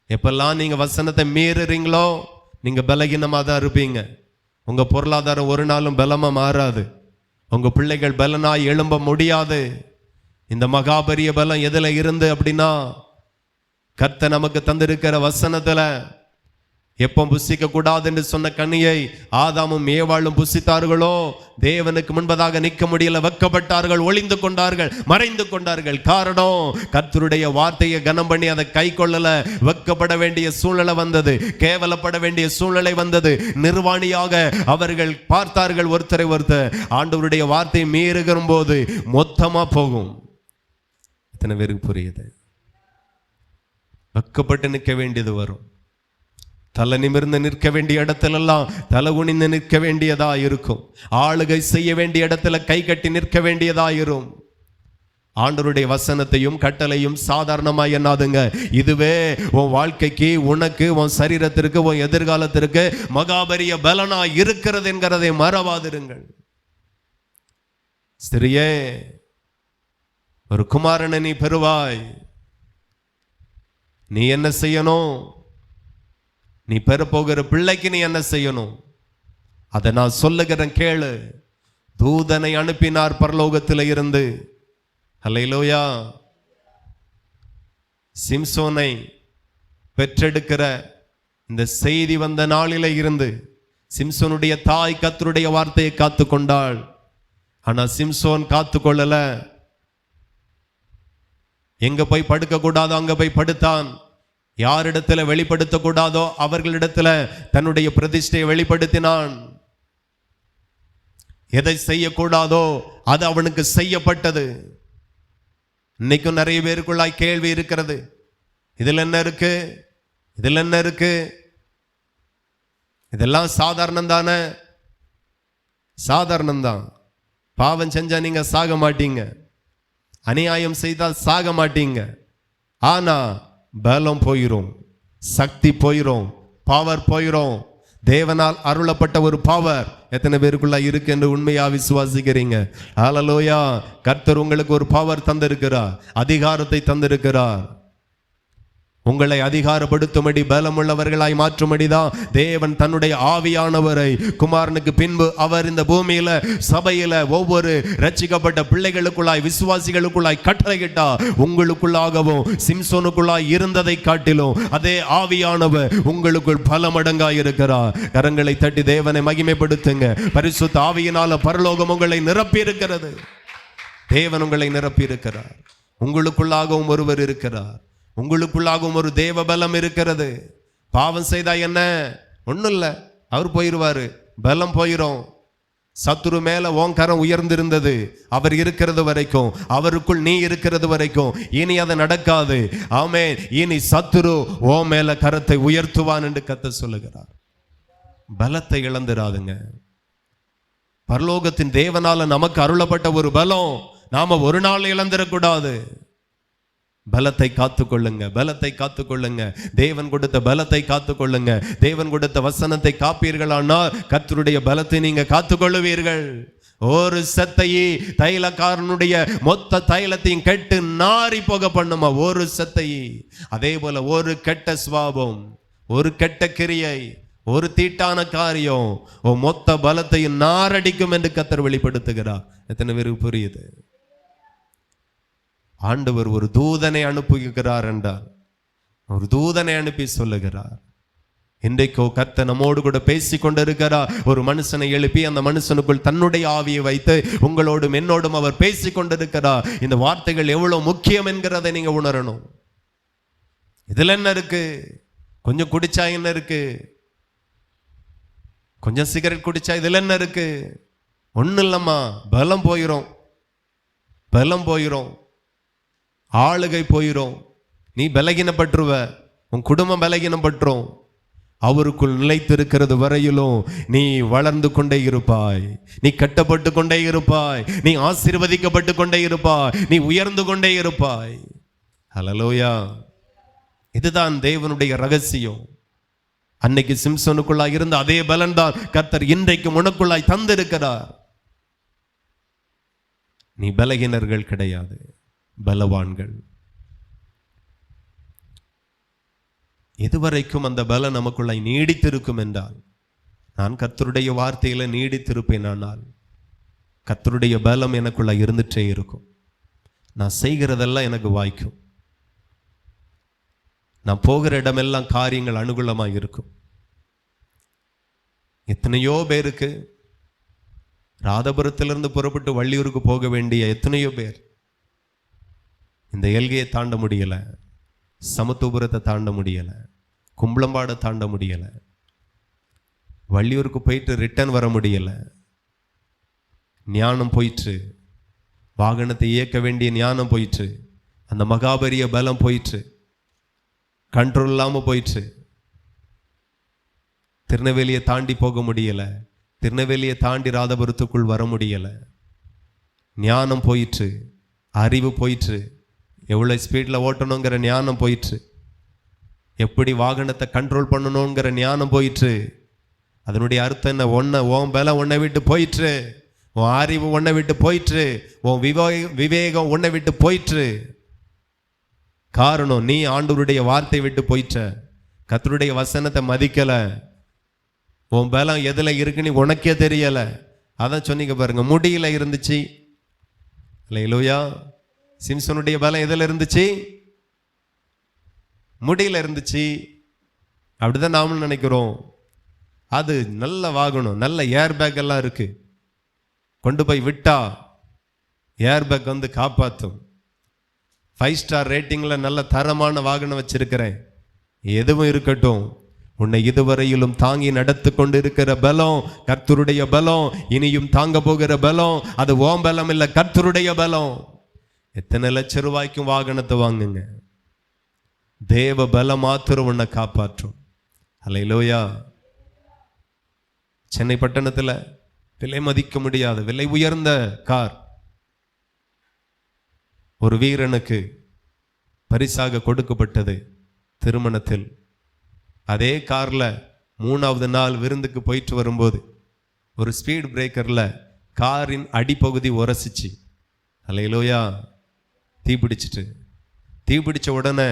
எப்பெல்லாம் நீங்க வசனத்தை மீறுறீங்களோ நீங்க பலகீனமா தான் இருப்பீங்க. உங்க பொருளாதாரம் ஒரு நாளும் பலமா மாறாது. உங்க பிள்ளைகள் பலனாய் எழும்ப முடியாது. இந்த மகாபரிய பலம் எதுல இருந்து அப்படின்னா, கர்த்தர் நமக்கு தந்திருக்கிற வசனத்துல. எப்போ புசிக்க கூடாது என்று சொன்ன கனியை ஆதாமும் ஏவாளும் புசித்தார்களோ, தேவனுக்கு முன்பதாக நிற்க முடியல, வெட்கப்பட்டார்கள், ஒளிந்து கொண்டார்கள், மறைந்து கொண்டார்கள். காரணம், கர்த்தருடைய வார்த்தையை கனம் பண்ணி அதை கை கொள்ளல. வெட்கப்பட வேண்டிய சூழ்நிலை வந்தது, கேவலப்பட வேண்டிய சூழ்நிலை வந்தது. நிர்வாணியாக அவர்கள் பார்த்தார்கள் ஒருத்தரை ஒருத்தர். ஆண்டவருடைய வார்த்தையை மீறுகிற போது மொத்தமா போகும். எத்தனை பேருக்கு புரியுது? வெக்கப்பட்டு நிற்க வேண்டியது வரும். தலை நிமிர்ந்து நிற்க வேண்டிய இடத்திலெல்லாம் தலை குனிந்து நிற்க வேண்டியதா இருக்கும். ஆளுகை செய்ய வேண்டிய இடத்துல கை கட்டி நிற்க வேண்டியதாயிரும். ஆண்டவருடைய வசனத்தையும் கட்டளையும் சாதாரணமாக எண்ணாதுங்க. இதுவே உன் வாழ்க்கைக்கு, உனக்கு, உன் சரீரத்திற்கு, உன் எதிர்காலத்திற்கு மகாபரிய பலனா இருக்கிறது என்கிறதை மறவாதிருங்கள். ஸ்திரியே, ஒரு குமாரனை நீ பெறுவாய். நீ என்ன செய்யணும்? நீ பெறப்போகிற பிள்ளைக்கு நீ என்ன செய்யணும்? அதை நான் சொல்லுகிறேன் கேளு. தூதனை அனுப்பினார் பரலோகத்தில் இருந்து. அல்லேலூயா. சிம்சோனை பெற்றெடுக்கிற இந்த செய்தி வந்த நாளில இருந்து சிம்சோனுடைய தாய் கர்த்தருடைய வார்த்தையை காத்து கொண்டாள். ஆனா சிம்சோன் காத்து கொள்ளல. எங்க போய் படுக்க கூடாதோ அங்க போய் படுத்தான். யாரிடத்துல வெளிப்படுத்த கூடாதோ அவர்களிடத்துல தன்னுடைய பிரதிஷ்டையை வெளிப்படுத்தினான். எதை செய்யக்கூடாதோ அது அவனுக்கு செய்யப்பட்டது. இன்னைக்கும் நிறைய பேருக்குள்ளாய் கேள்வி இருக்கிறது. இதுல என்ன இருக்கு? இதுல என்ன இருக்கு? இதெல்லாம் சாதாரணம் தானே? சாதாரணம்தான். பாவம் செஞ்சா நீங்க சாக மாட்டீங்க, அநியாயம் செய்தால் சாக மாட்டீங்க. ஆனா பலம் போயிரும், சக்தி போயிரும், பவர் போயிரும். தேவனால் அருளப்பட்ட ஒரு பவர் எத்தனை பேருக்குள்ள இருக்கு என்று உண்மையா விசுவாசிக்கிறீங்க? ஹல்லேலூயா. கர்த்தர் உங்களுக்கு ஒரு பவர் தந்திருக்கிறார், அதிகாரத்தை தந்திருக்கிறார். உங்களை அதிகாரப்படுத்தும்படி, பலமுள்ளவர்களாய் மாற்றும்படிதான் தேவன் தன்னுடைய ஆவியானவரை குமாரனுக்கு பின்பு அவர் இந்த பூமியில சபையில ஒவ்வொரு ரட்சிக்கப்பட்ட பிள்ளைகளுக்குள்ளாய், விசுவாசிகளுக்குள்ளாய் கட்டளையிட்டார். உங்களுக்குள்ளாகவும் சிம்சோனுக்குள்ளாய் இருந்ததை காட்டிலும் அதே ஆவியானவர் உங்களுக்குள் பல மடங்காய் இருக்கிறார். கரங்களை தட்டி தேவனை மகிமைப்படுத்துங்க. பரிசுத்த ஆவியினால பரலோகம் உங்களை நிரப்பி இருக்கிறது. தேவன் உங்களை நிரப்பி இருக்கிறார். உங்களுக்குள்ளாகவும் ஒருவர் இருக்கிறார். உங்களுக்குள்ளாகவும் ஒரு தேவ பலம் இருக்கிறது. பாவம் செய்தா என்ன? ஒண்ணும் இல்லை, அவர் போயிருவாரு, பலம் போயிரும். சத்துரு மேல உன் கரம் உயர்ந்திருந்தது அவர் இருக்கிறது வரைக்கும், அவருக்குள் நீ இருக்கிறது வரைக்கும். இனி அது நடக்காது. ஆமென். இனி சத்துரு உன் மேல கரத்தை உயர்த்துவான் என்று கர்த்தர் சொல்லுகிறார். பலத்தை இழந்துராதுங்க. பரலோகத்தின் தேவனால நமக்கு அருளப்பட்ட ஒரு பலம் நாம ஒரு நாள் இழந்துடக்கூடாது. பலத்தை காத்துக்கொள்ளுங்க, பலத்தை காத்துக்கொள்ளுங்க. தேவன் கொடுத்த பலத்தை காத்துக்கொள்ளுங்க. தேவன் கொடுத்த வசனத்தை காப்பீர்களானால் கர்த்தருடைய பலத்தை நீங்க காத்துக்கொள்ளுவீர்கள். ஒரு சத்தையை தைலக்காரனுடைய மொத்த தைலத்தையும் கெட்டு நாரி போக பண்ணுமா ஒரு சத்தையை. அதே போல ஒரு கெட்ட சுவாபம், ஒரு கெட்ட கிரியை, ஒரு தீட்டான காரியம் மொத்த பலத்தையும் நாரடிக்கும் என்று கர்த்தர் வெளிப்படுத்துகிறார். எத்தனை பேருக்கு புரியுது? ஆண்டவர் ஒரு தூதனை அனுப்புகிறார் என்றால், ஒரு தூதனை அனுப்பி சொல்லுகிறார். இன்றைக்கோ கர்த்தர் நம்மோடு கூட பேசி கொண்டிருக்கிறார். ஒரு மனுஷனை எழுப்பி அந்த மனுஷனுக்குள் தன்னுடைய ஆவியை வைத்து உங்களோடும் என்னோடும் அவர் பேசி கொண்டிருக்கிறார். இந்த வார்த்தைகள் எவ்வளவு முக்கியம் என்கிறதை நீங்க உணரணும். இதுல என்ன இருக்கு? கொஞ்சம் குடிச்சா என்ன இருக்கு? கொஞ்சம் சிகரெட் குடிச்சா இதுல என்ன இருக்கு? ஒன்னும் இல்லம்மா, பலம் போயிரும், பலம் போயிரும், ஆளுகை போயிரும். நீ பலகீனப்பட்டுருவ, உன் குடும்பம் பலகீனப்பட்டுரும். அவருக்குள் நிலைத்திருக்கிறது வரையிலும் நீ வளர்ந்து கொண்டே இருப்பாய், நீ கட்டப்பட்டு கொண்டே இருப்பாய், நீ ஆசீர்வதிக்கப்பட்டு கொண்டே இருப்பாய், நீ உயர்ந்து கொண்டே இருப்பாய். ஹல்லேலூயா. இதுதான் தேவனுடைய ரகசியம். அன்னைக்கு சிம்சோனுக்குள்ளாய் இருந்த அதே பலன் தான் கர்த்தர் இன்றைக்கு உனக்குள்ளாய் தந்திருக்கிறார். நீ பலகீனர்கள் கிடையாது, பலவான்கள். எதுவரைக்கும் அந்த பலம் நமக்குள்ளாய் நீடித்திருக்கும் என்றால், நான் கர்த்தருடைய வார்த்தையில நீடித்திருப்பேன். ஆனால் கர்த்தருடைய பலம் எனக்குள்ளாய் இருந்துட்டே இருக்கும். நான் செய்கிறதெல்லாம் எனக்கு வாய்க்கும். நான் போகிற இடமெல்லாம் காரியங்கள் அனுகூலமாக இருக்கும். எத்தனையோ பேருக்கு ராதபுரத்திலிருந்து புறப்பட்டு வள்ளியூருக்கு போக வேண்டிய எத்தனையோ பேர் இந்த எல்கையை தாண்ட முடியல, சமத்துவபுரத்தை தாண்ட முடியல, கும்பளம்பாடை தாண்ட முடியல, வள்ளியூருக்கு போயிட்டு ரிட்டர்ன் வர முடியல. ஞானம் போயிற்று, வாகனத்தை இயக்க வேண்டிய ஞானம் போயிற்று. அந்த மகாபரிய பலம் போயிற்று, கண்ட்ரோல் இல்லாமல் போயிற்று. திருநெல்வேலியை தாண்டி போக முடியலை, திருநெல்வேலியை தாண்டி ராதபுரத்துக்குள் வர முடியலை. ஞானம் போயிற்று, அறிவு போயிற்று, எவ்வளோ ஸ்பீடில் ஓட்டணுங்கிற ஞானம் போயிற்று, எப்படி வாகனத்தை கண்ட்ரோல் பண்ணணுங்கிற ஞானம் போயிற்று. அதனுடைய அர்த்தம் என்ன? உன் பலம் உன்னை விட்டு போயிற்று, உன் அறிவு உன்னை விட்டு போயிற்று, உன் விவேகம் உன்னை விட்டு போயிற்று. காரணம், நீ ஆண்டவருடைய வார்த்தை விட்டு போயிட்ட, கர்த்தருடைய வசனத்தை மதிக்கல. உன் பலம் எதுல இருக்குன்னு உனக்கே தெரியல. அதான் சொன்னீங்க பாருங்க, முடியல இருந்துச்சு இல்லையா? சிம்சனுடைய பலம் எதுல இருந்துச்சு? முடியல இருந்துச்சு. அப்படிதான் நாமளும் நினைக்கிறோம். அது நல்ல வாகனம், நல்ல ஏர் பேக் எல்லாம் இருக்கு, கொண்டு போய் விட்டா ஏர் பேக் வந்து காப்பாற்றும். 5 ஸ்டார் ரேட்டிங்ல நல்ல தரமான வாகனம் வச்சிருக்கிறேன், எதுவும் இருக்கட்டும், உன்னை இதுவரையிலும் தாங்கி நடத்து கொண்டு இருக்கிற பலம் கர்த்தருடைய பலம், இனியும் தாங்க போகிற பலம் அது ஓம் பலம் இல்ல, கர்த்தருடைய பலம். எத்தனை லட்சம் ரூபாய்க்கும் வாகனத்தை வாங்குங்க, தேவ பலம் மாத்திரம் உன்னை காப்பாற்றும். அல்லேலூயா. சென்னை பட்டணத்தில் விலை மதிக்க முடியாத விலை உயர்ந்த கார் ஒரு வீரனுக்கு பரிசாக கொடுக்கப்பட்டது திருமணத்தில். அதே கார்ல 3வது நாள் விருந்துக்கு போயிட்டு வரும்போது ஒரு ஸ்பீட் பிரேக்கர்ல காரின் அடிப்பகுதி உரசிச்சு, அல்லேலூயா, தீப்பிடிச்ச உடனே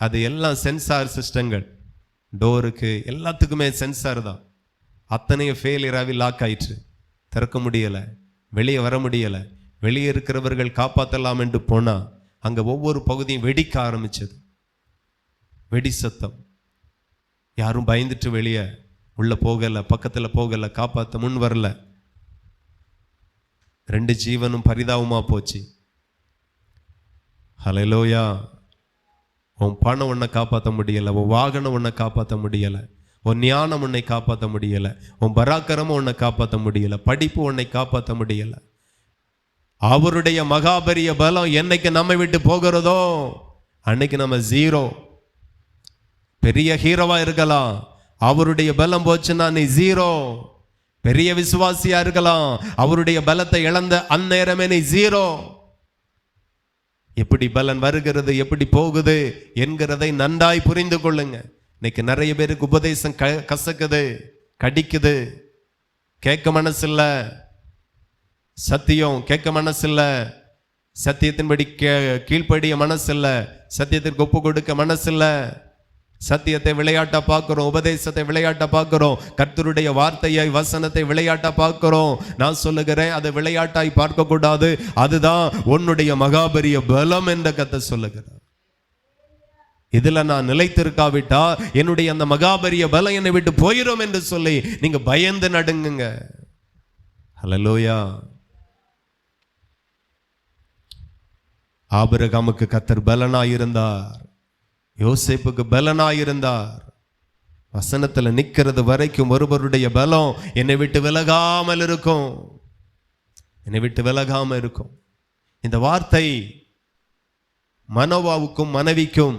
அது எல்லாம் சென்சார் சிஸ்டங்கள், டோருக்கு எல்லாத்துக்குமே சென்சார் தான், அத்தனையும் ஃபெயிலியராகி லாக் ஆயிற்று. திறக்க முடியலை, வெளியே வர முடியலை. வெளியே இருக்கிறவர்கள் காப்பாற்றலாம் என்று போனால் அங்கே ஒவ்வொரு பகுதியும் வெடிக்க ஆரம்பிச்சது, வெடி சத்தம். யாரும் பயந்துட்டு வெளியே உள்ள போகலை, பக்கத்தில் போகலை, காப்பாற்ற முன் வரல. 2 ஜீவனும் பரிதாபமாக போச்சு. ஹல்லேலூயா. உன் பணம் உன்னை காப்பாற்ற முடியலை, உன் வாகனம் உன்னை காப்பாற்ற முடியலை, உன் ஞானம் உன்னை காப்பாற்ற முடியலை, உன் பராக்கிரமும் உன்னை காப்பாற்ற முடியலை, படிப்பு உன்னை காப்பாற்ற முடியலை. அவருடைய மகாபரிய பலம் என்னைக்கு நம்மை விட்டு போகிறதோ அன்னைக்கு நம்ம 0. பெரிய ஹீரோவா இருக்கலாம், அவருடைய பலம் போச்சுன்னா நீ 0. பெரிய விசுவாசியா இருக்கலாம், அவருடைய பலத்தை இழந்த அந்நேரமே நீ 0. எப்படி பலன் வருகிறது, எப்படி போகுது என்கிறதை நன்றாய் புரிந்து கொள்ளுங்க. இன்னைக்கு நிறைய பேருக்கு உபதேசம் கசக்குது, கடிக்குது, கேட்க மனசில்ல, சத்தியம் கேட்க மனசில்ல, சத்தியத்தின்படி கீழ்ப்படிய மனசில்ல, சத்தியத்திற்கு ஒப்பு கொடுக்க மனசில்ல. சத்தியத்தை விளையாட்டா பார்க்கிறோம், உபதேசத்தை விளையாட்டா பார்க்கிறோம், கர்த்தருடைய வார்த்தையை வசனத்தை விளையாட்டா பார்க்கிறோம். நான் சொல்லுகிறேன், அதை விளையாட்டாய் பார்க்க கூடாது. அதுதான் உன்னுடைய மகாபரிய பலம் என்ற கர்த்தர் சொல்லுகிறார். இதுல நான் நிலைத்திருக்காவிட்டா என்னுடைய அந்த மகாபரிய பலம் என்னை விட்டு போயிடும் என்று சொல்லி நீங்க பயந்து நடுங்குங்க. ஹல்லேலூயா. ஆபிரகாமுக்கு கர்த்தர் பலனாயிருந்தார், யோசேப்புக்கு பலனாயிருந்தார். வசனத்துல நிக்கிறது வரைக்கும் ஒருவருடைய பலம் என்னை விட்டு விலகாமல் இருக்கும், என்னை விட்டு விலகாம இருக்கும். இந்த வார்த்தை மனோவாவுக்கும் மனைவிக்கும்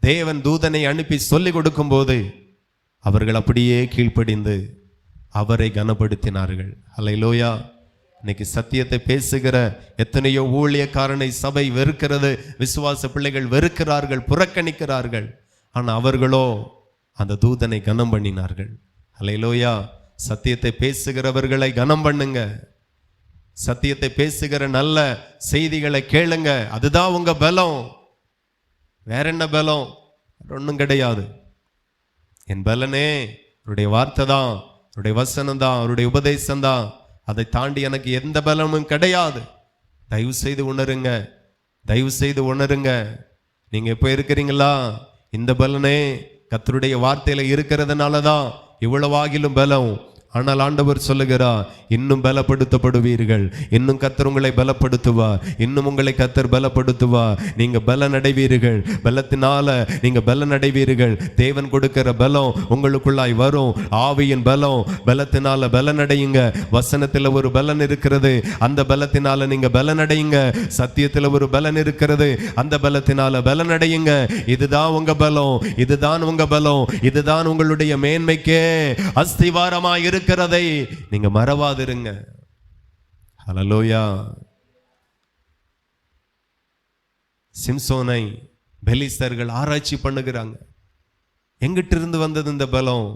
தேவன் தூதனை அனுப்பி சொல்லிக் கொடுக்கும் போது அவர்கள் அப்படியே கீழ்ப்படிந்து அவரை கனப்படுத்தினார்கள். அல்லேலூயா. இன்னைக்கு சத்தியத்தை பேசுகிற எத்தனையோ ஊழியக்காரனை சபை வெறுக்கிறது, விசுவாச பிள்ளைகள் வெறுக்கிறார்கள், புறக்கணிக்கிறார்கள். ஆனால் அவர்களோ அந்த தூதனை கனம் பண்ணினார்கள். அல்லேலூயா. சத்தியத்தை பேசுகிறவர்களை கனம் பண்ணுங்க, சத்தியத்தை பேசுகிற நல்ல செய்திகளை கேளுங்க. அதுதான் உங்க பலம். வேற என்ன பலம்? ஒன்றும் கிடையாது. என் பலனே அவருடைய வார்த்தை தான், அவருடைய வசனம் தான், அவருடைய உபதேசம் தான். அதை தாண்டி எனக்கு எந்த பலமும் கிடையாது. தயவு செய்து உணருங்க, தயவு செய்து உணருங்க. நீங்க எப்போ இருக்கிறீங்களா? இந்த பலனே கர்த்தருடைய வார்த்தையில இருக்கிறதுனால தான் இவ்வளவாகிலும் பலம். ஆனால் ஆண்டவர் சொல்லுகிறார், இன்னும் பலப்படுத்தப்படுவீர்கள், இன்னும் கர்த்தர் உங்களை பலப்படுத்துவார், இன்னும் உங்களை கர்த்தர் பலப்படுத்துவார். நீங்க பலனடைவீர்கள், பலத்தினால நீங்க பலனடைவீர்கள். தேவன் கொடுக்கிற பலம் உங்களுக்குள்ளாய் வரும். ஆவியின் பலம், பலத்தினால பலனடையுங்க. வசனத்தில் ஒரு பலன் இருக்கிறது, அந்த பலத்தினால நீங்க பலனடையுங்க. சத்தியத்தில் ஒரு பலன் இருக்கிறது, அந்த பலத்தினால பலனடையுங்க. இதுதான் உங்க பலம், இதுதான் உங்க பலம், இதுதான் உங்களுடைய மேன்மைக்கே அஸ்திவாரமாய் இருக்கிறதை நீங்க மறவாதிருங்க. ஹல்லேலூயா. சிம்சோனை பெலிஸ்தர்கள் ஆராய்ச்சி பண்ணுகிறாங்க. எங்கிட்ட இருந்து வந்தது இந்த பலம்?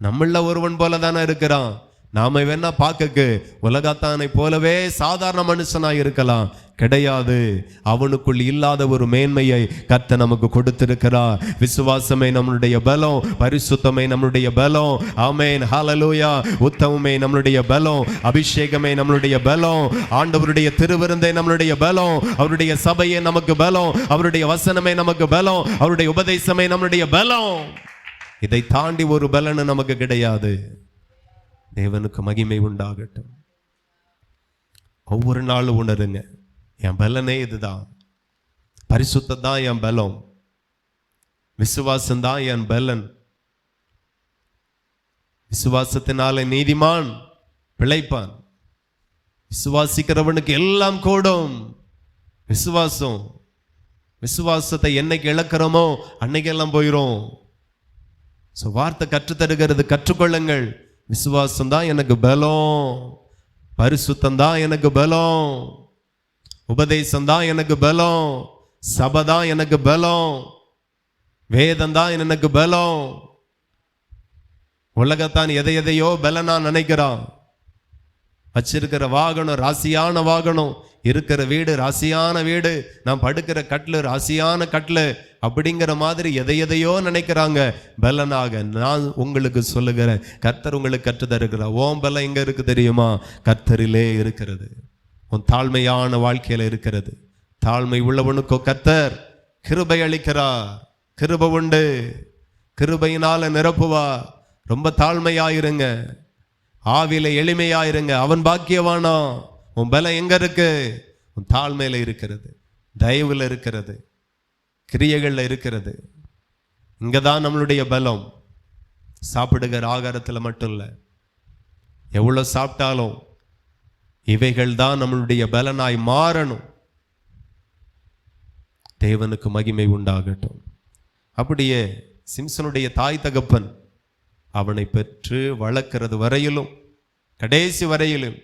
நம்மள ஒருவன் போல தானே இருக்கிறான். நாம வேணா பார்க்க உலகத்தானை போலவே சாதாரண மனுஷனாய் இருக்கலாம். கிடையாது. அவனுக்குள் இல்லாத ஒரு மேன்மையை கர்த்தர் நமக்கு கொடுத்திருக்கிறார். விசுவாசமே நம்மளுடைய பலம், பரிசுத்தமே நம்மளுடைய பலம். ஆமென், ஹல்லேலூயா. உத்தமமே நம்மளுடைய பலம், அபிஷேகமே நம்மளுடைய பலம், ஆண்டவருடைய திருவிருந்தே நம்மளுடைய பலம், அவருடைய சபையே நமக்கு பலம், அவருடைய வசனமே நமக்கு பலம், அவருடைய உபதேசமே நம்மளுடைய பலம். இதை தாண்டி ஒரு பலன் நமக்கு கிடையாது. தேவனுக்கு மகிமை உண்டாகட்டும். ஒவ்வொரு நாளும் உணருங்க, என் பலனே இதுதான், பரிசுத்தம் தான் என் பலம், விசுவாசம் தான் என் பலன். விசுவாசத்தினால நீதிமான் பிழைப்பான். விசுவாசிக்கிறவனுக்கு எல்லாம் கூடும். விசுவாசம், விசுவாசத்தை என்னைக்கு இழக்கிறோமோ அன்னைக்கெல்லாம் போயிரும். வார்த்தை கற்றுத்தருகிறது, கற்றுக்கொள்ளுங்கள். விசுவாசம் தான் எனக்கு பலம், பரிசுத்தம் தான் எனக்கு பலம், உபதேசம் தான் எனக்கு பலம், சபை தான் எனக்கு பலம், வேதம் தான் எனக்கு பலம். உலகத்தான் எதை எதையோ பலனா நினைக்கிறான். வச்சிருக்கிற வாகனம் ராசியான வாகனம், இருக்கிற வீடு ராசியான வீடு, நான் படுக்கிற கட்டில் ராசியான கட்டில், அப்படிங்கிற மாதிரி எதை எதையோ நினைக்கிறாங்க பலனாக. நான் உங்களுக்கு சொல்லுகிறேன், கர்த்தர் உங்களுக்கு கற்றுத்தருகிறார். ஓம் பலம் எங்க இருக்கு தெரியுமா? கர்த்தரிலே இருக்கிறது. உன் தாழ்மையான வாழ்க்கையில இருக்கிறது. தாழ்மை உள்ளவனுக்கோ கர்த்தர் கிருபை அளிக்கிறார். கிருபை உண்டு, கிருபையினால நிரப்புவார். ரொம்ப தாழ்மையாயிருங்க, ஆவில எளிமையாயிருங்க. அவன் பாக்கியவானா. உன் பலம் எங்க இருக்கு? உன் தாழ்மையில இருக்கிறது, தயவுல இருக்கிறது, கிரியைகள்ல இருக்கிறது. இங்கதான் நம்மளுடைய பலம். சாப்பிடுகிற ஆகாரத்தில் மட்டும் இல்லை, எவ்வளவு சாப்பிட்டாலும் இவைகள் தான் நம்மளுடைய பலனாய் மாறணும். தேவனுக்கு மகிமை உண்டாகட்டும். அப்படியே சிம்சனுடைய தாய் தகப்பன் அவனை பெற்று வளர்க்கிறது வரையிலும், கடைசி வரையிலும்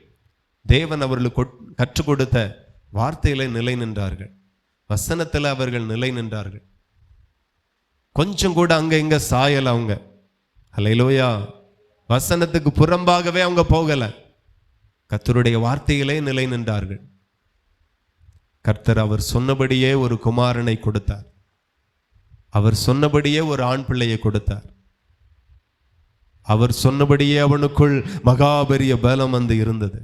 தேவன் அவர்களுக்கு கற்றுக் கொடுத்த வார்த்தையில நிலை நின்றார்கள், வசனத்தில் அவர்கள் நிலை நின்றார்கள். கொஞ்சம் கூட அங்க இங்க சாயல அவங்க. ஹல்லேலூயா. வசனத்துக்கு புறம்பாகவே அவங்க போகல, கர்த்தருடைய வார்த்தையிலே நிலை நின்றார்கள். கர்த்தர் அவர் சொன்னபடியே ஒரு குமாரனை கொடுத்தார். அவர் சொன்னபடியே ஒரு ஆண் பிள்ளையை கொடுத்தார். அவர் சொன்னபடியே அவனுக்குள் மகாபெரிய பலம் வந்து இருந்தது.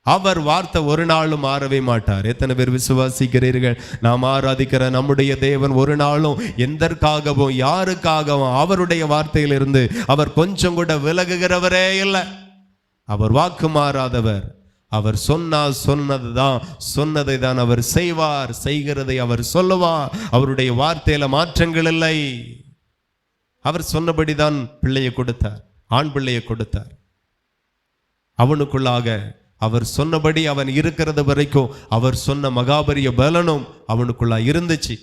அவர் வார்த்தை ஒரு நாளும் மாறவே மாட்டார். எத்தனை பேர் விசுவாசிக்கிறீர்கள்? நாம் ஆராதிக்கிற நம்முடைய தேவன் ஒரு நாளும் எதற்காகவும் யாருக்காகவும் அவருடைய வார்த்தையிலிருந்து அவர் கொஞ்சம் கூட விலகுகிறவரே இல்லை. அவர் வாக்கு மாறாதவர். அவர் சொன்னதை தான் அவர் செய்வார், செய்கிறதை அவர் சொல்லுவார். அவருடைய வார்த்தையில மாற்றங்கள் இல்லை. அவர் சொன்னபடிதான் பிள்ளையை கொடுத்தார், ஆண் பிள்ளையை கொடுத்தார். அவனுக்குள்ளாக அவர் சொன்னபடி அவன் இருக்கிறது வரைக்கும் அவர் சொன்ன மகாபரிய பலனும் அவனுக்குள்ளா இருந்துச்சு.